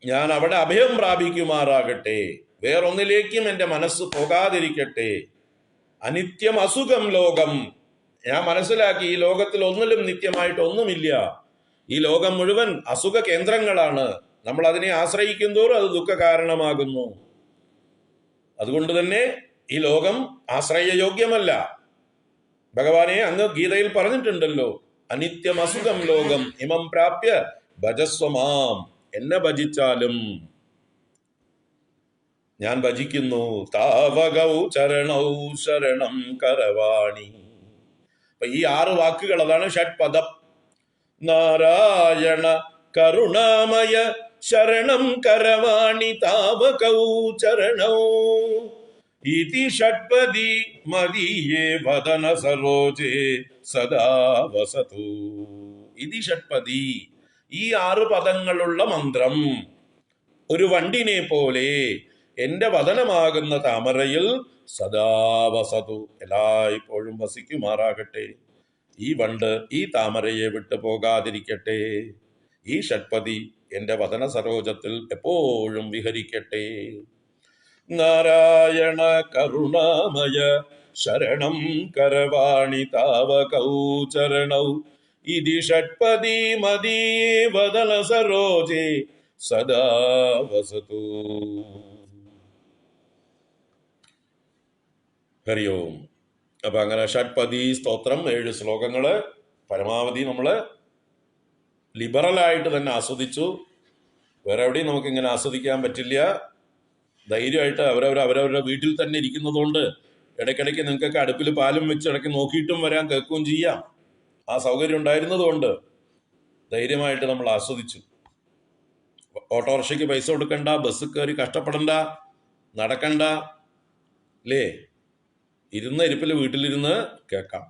ഞാൻ അവിടെ അഭയം പ്രാപിക്കുമാറാകട്ടെ. വേറൊന്നിലേക്കും എൻ്റെ മനസ്സ് പോകാതിരിക്കട്ടെ. അനിത്യം അസുഖം ലോകം. ഞാൻ മനസ്സിലാക്കി ഈ ലോകത്തിൽ ഒന്നിലും നിത്യമായിട്ട് ഒന്നുമില്ല. ഈ ലോകം മുഴുവൻ അസുഖ കേന്ദ്രങ്ങളാണ്. നമ്മൾ അതിനെ ആശ്രയിക്കുന്തോറും അത് ദുഃഖ കാരണമാകുന്നു. അതുകൊണ്ട് തന്നെ ഈ ലോകം ആശ്രയയോഗ്യമല്ല. ഭഗവാനെ അങ്ങ് ഗീതയിൽ പറഞ്ഞിട്ടുണ്ടല്ലോ, അനിത്യം അസുഖം ലോകം ഇമം പ്രാപ്യ ഭജസ്വമാം. എന്നെ ഭജിച്ചാലും ഞാൻ ഭജിക്കുന്നു. താവകൗ ചരണൗ ശരണം കരവാണി. അപ്പൊ ഈ 6 വാക്കുകൾ, അതാണ് ഷഡ്പദം. നാരായണ കരുണാമയ ശരണം കരവാണി താവകൗ ചരണൗ ഇതി ഷഡ്പദി മദീയേ വദന സരോജേ സദാ വസതു. ഇതി ഷഡ്പദി, ഈ 6 പദങ്ങളുള്ള മന്ത്രം ഒരു വണ്ടിനെ പോലെ എന്റെ വദനമാകുന്ന താമരയിൽ സദാ വസതു, എല്ലായ്പ്പോഴും വസിക്കുമാറാകട്ടെ. ഈ വണ്ട് ഈ താമരയെ വിട്ടു പോകാതിരിക്കട്ടെ. ഈ ഷഡ്പദി എന്റെ വദന സരോജത്തിൽ എപ്പോഴും വിഹരിക്കട്ടെ. നാരായണ കരുണാമയ ശരണം കരവാണി താവകൗ ചരണൗ ഇതി ഷഡ്പദി മദീയേ വദന സരോജേ സദാ വസതു. ഹരി ഓം. അപ്പൊ അങ്ങനെ ഷഡ്പദി സ്തോത്രം 7 ശ്ലോകങ്ങള് പരമാവധി നമ്മള് ലിബറലായിട്ട് തന്നെ ആസ്വദിച്ചു. വേറെ എവിടെയും നമുക്കിങ്ങനെ ആസ്വദിക്കാൻ പറ്റില്ല. ധൈര്യമായിട്ട് അവരവരുടെ വീട്ടിൽ തന്നെ ഇരിക്കുന്നതുകൊണ്ട് ഇടയ്ക്കിടയ്ക്ക് നിങ്ങൾക്കൊക്കെ അടുപ്പിൽ പാലും വെച്ച് ഇടയ്ക്ക് നോക്കിയിട്ടും വരാൻ കേൾക്കുകയും ചെയ്യാം. ആ സൗകര്യം ഉണ്ടായിരുന്നത് കൊണ്ട് ധൈര്യമായിട്ട് നമ്മൾ ആസ്വദിച്ചു. ഓട്ടോറിക്ഷയ്ക്ക് പൈസ കൊടുക്കണ്ട, ബസ് കയറി കഷ്ടപ്പെടണ്ട, നടക്കണ്ട, അല്ലേ? ഇരുന്ന ഇരിപ്പിൽ വീട്ടിലിരുന്ന് കേൾക്കാം.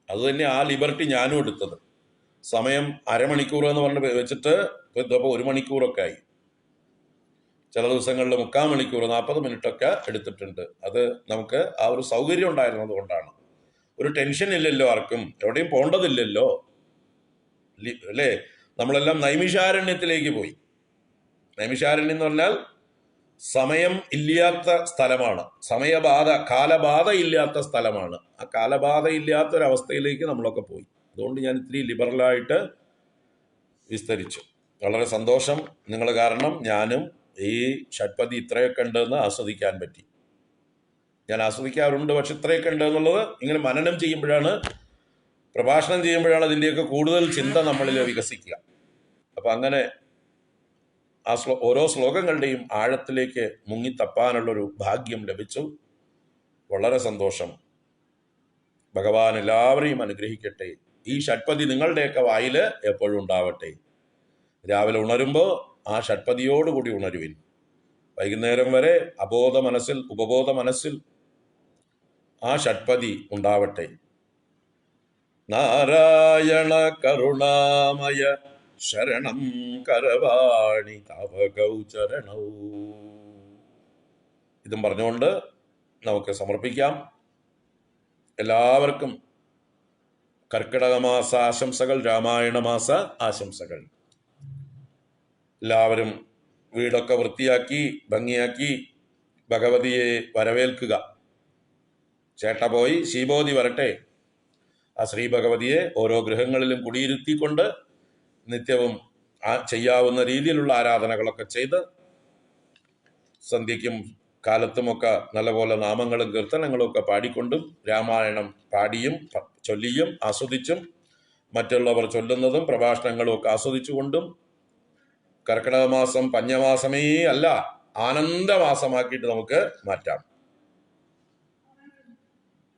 അതുതന്നെ ആ ലിബർട്ടി ഞാനും എടുത്തത്. സമയം അരമണിക്കൂർ എന്ന് പറഞ്ഞ് വെച്ചിട്ട് ഇപ്പോൾ 1 മണിക്കൂറൊക്കെ ആയി. ചില ദിവസങ്ങളിൽ 3/4 മണിക്കൂർ 40 മിനിറ്റൊക്കെ എടുത്തിട്ടുണ്ട്. അത് നമുക്ക് ആ ഒരു സൗകര്യം ഉണ്ടായിരുന്നത് കൊണ്ടാണ്. ഒരു ടെൻഷൻ ഇല്ലല്ലോ, ആർക്കും എവിടെയും പോകേണ്ടതില്ലല്ലോ, അല്ലേ? നമ്മളെല്ലാം നൈമിഷാരണ്യത്തിലേക്ക് പോയി. നൈമിഷാരണ്യം എന്ന് പറഞ്ഞാൽ സമയം ഇല്ലാത്ത സ്ഥലമാണ്. കാലബാധ ഇല്ലാത്ത സ്ഥലമാണ്. ആ കാലബാധ ഇല്ലാത്തൊരവസ്ഥയിലേക്ക് നമ്മളൊക്കെ പോയി. അതുകൊണ്ട് ഞാൻ ഇത്തിരി ലിബറലായിട്ട് വിസ്തരിച്ചു. വളരെ സന്തോഷം. നിങ്ങൾ കാരണം ഞാനും ഈ ഷഡ്പതി ഇത്രയൊക്കെ ഉണ്ടെന്ന് ആസ്വദിക്കാൻ പറ്റി. ഞാൻ ആസ്വദിക്കാറുണ്ട്, പക്ഷെ ഇത്രയൊക്കെ ഉണ്ട് എന്നുള്ളത് ഇങ്ങനെ മനനം ചെയ്യുമ്പോഴാണ്, പ്രഭാഷണം ചെയ്യുമ്പോഴാണ് അതിൻ്റെയൊക്കെ കൂടുതൽ ചിന്ത നമ്മളിൽ വികസിക്കുക. അപ്പം അങ്ങനെ ആ ഓരോ ശ്ലോകങ്ങളുടെയും ആഴത്തിലേക്ക് മുങ്ങിത്തപ്പാനുള്ളൊരു ഭാഗ്യം ലഭിച്ചു. വളരെ സന്തോഷം. ഭഗവാൻ എല്ലാവരെയും അനുഗ്രഹിക്കട്ടെ. ഈ ഷഡ്പതി നിങ്ങളുടെയൊക്കെ വായിൽ എപ്പോഴും ഉണ്ടാവട്ടെ. രാവിലെ ഉണരുമ്പോൾ ആ ഷഡ്പതിയോടുകൂടി ഉണരുവിൻ. വൈകുന്നേരം വരെ അബോധ മനസ്സിൽ, ഉപബോധ മനസ്സിൽ ആ ഷഡ്പതി ഉണ്ടാവട്ടെ. നാരായണ കരുണാമയ ശരണം കരവാണി തവ ചരണൗ. ഇതും പറഞ്ഞുകൊണ്ട് നമുക്ക് സമർപ്പിക്കാം. എല്ലാവർക്കും കർക്കിടക മാസ ആശംസകൾ, രാമായണ മാസ ആശംസകൾ. എല്ലാവരും വീടൊക്കെ വൃത്തിയാക്കി ഭംഗിയാക്കി ഭഗവതിയെ വരവേൽക്കുക. ചേട്ട പോയി ശീബോധി വരട്ടെ. ആ ശ്രീ ഭഗവതിയെ ഓരോ ഗൃഹങ്ങളിലും കുടിയിരുത്തിക്കൊണ്ട് നിത്യവും ചെയ്യാവുന്ന രീതിയിലുള്ള ആരാധനകളൊക്കെ ചെയ്ത് സന്ധ്യയ്ക്കും കാലത്തുമൊക്കെ നല്ലപോലെ നാമങ്ങളും കീർത്തനങ്ങളും ഒക്കെ പാടിക്കൊണ്ടും രാമായണം പാടിയും ചൊല്ലിയും ആസ്വദിച്ചും മറ്റുള്ളവർ ചൊല്ലുന്നതും പ്രഭാഷണങ്ങളും ഒക്കെ ആസ്വദിച്ചുകൊണ്ടും കർക്കിടക മാസം പഞ്ഞമാസമേ അല്ല, ആനന്ദമാസമാക്കിയിട്ട് നമുക്ക് മാറ്റാം.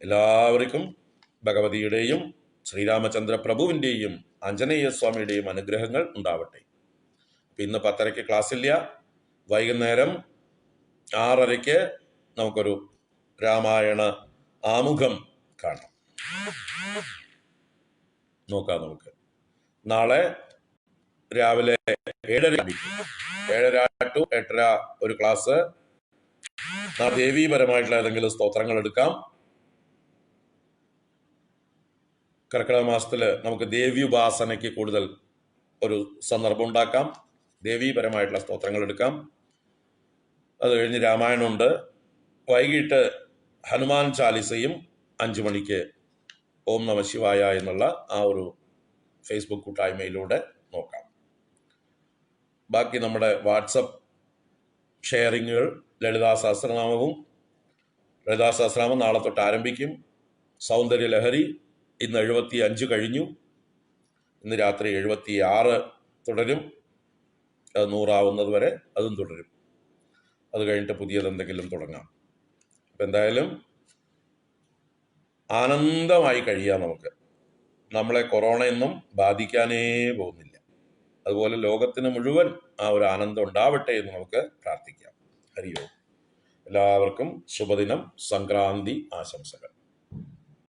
എല്ലാവർക്കും ഭഗവതിയുടെയും ശ്രീരാമചന്ദ്ര പ്രഭുവിൻ്റെയും ആഞ്ജനേയ സ്വാമിയുടെയും അനുഗ്രഹങ്ങൾ ഉണ്ടാവട്ടെ. ഇന്ന് 10:30 ക്ലാസ്സില്ല. വൈകുന്നേരം 6:30 നമുക്കൊരു രാമായണ ആമുഖം കാണാം. നോക്കാം. നമുക്ക് നാളെ രാവിലെ 7:30 to 8:30 ഒരു ക്ലാസ്. ദേവീപരമായിട്ടുള്ള ഏതെങ്കിലും സ്തോത്രങ്ങൾ എടുക്കാം. കർക്കിടക മാസത്തിൽ നമുക്ക് ദേവി ഉപാസനയ്ക്ക് കൂടുതൽ ഒരു സന്ദർഭം ഉണ്ടാക്കാം. ദേവീപരമായിട്ടുള്ള സ്തോത്രങ്ങൾ എടുക്കാം. അത് കഴിഞ്ഞ് രാമായണമുണ്ട്. വൈകിട്ട് ഹനുമാൻ ചാലിസയും 5 മണിക്ക് ഓം നമ ശിവായ എന്നുള്ള ആ ഒരു ഫേസ്ബുക്ക് കൂട്ടായ്മയിലൂടെ നോക്കാം. ബാക്കി നമ്മുടെ വാട്സപ്പ് ഷെയറിങ്ങുകൾ, ലളിതാ സഹസ്രനാമവും, ലളിതാ സഹസ്രനാമം നാളെ തൊട്ട് ആരംഭിക്കും. സൗന്ദര്യ ലഹരി ഇന്ന് 75 കഴിഞ്ഞു. ഇന്ന് രാത്രി 76 തുടരും. അത് 100 ആവുന്നത് വരെ അതും തുടരും. അത് കഴിഞ്ഞിട്ട് പുതിയതെന്തെങ്കിലും തുടങ്ങാം. അപ്പം എന്തായാലും ആനന്ദമായി കഴിയാം. നമുക്ക് നമ്മളെ കൊറോണയൊന്നും ബാധിക്കാനേ പോകുന്നില്ല. അതുപോലെ ലോകത്തിന് മുഴുവൻ ആ ഒരു ആനന്ദം ഉണ്ടാവട്ടെ എന്ന് നമുക്ക് പ്രാർത്ഥിക്കാം. ഹരി ഓം. എല്ലാവർക്കും ശുഭദിനം, സംക്രാന്തി ആശംസകൾ.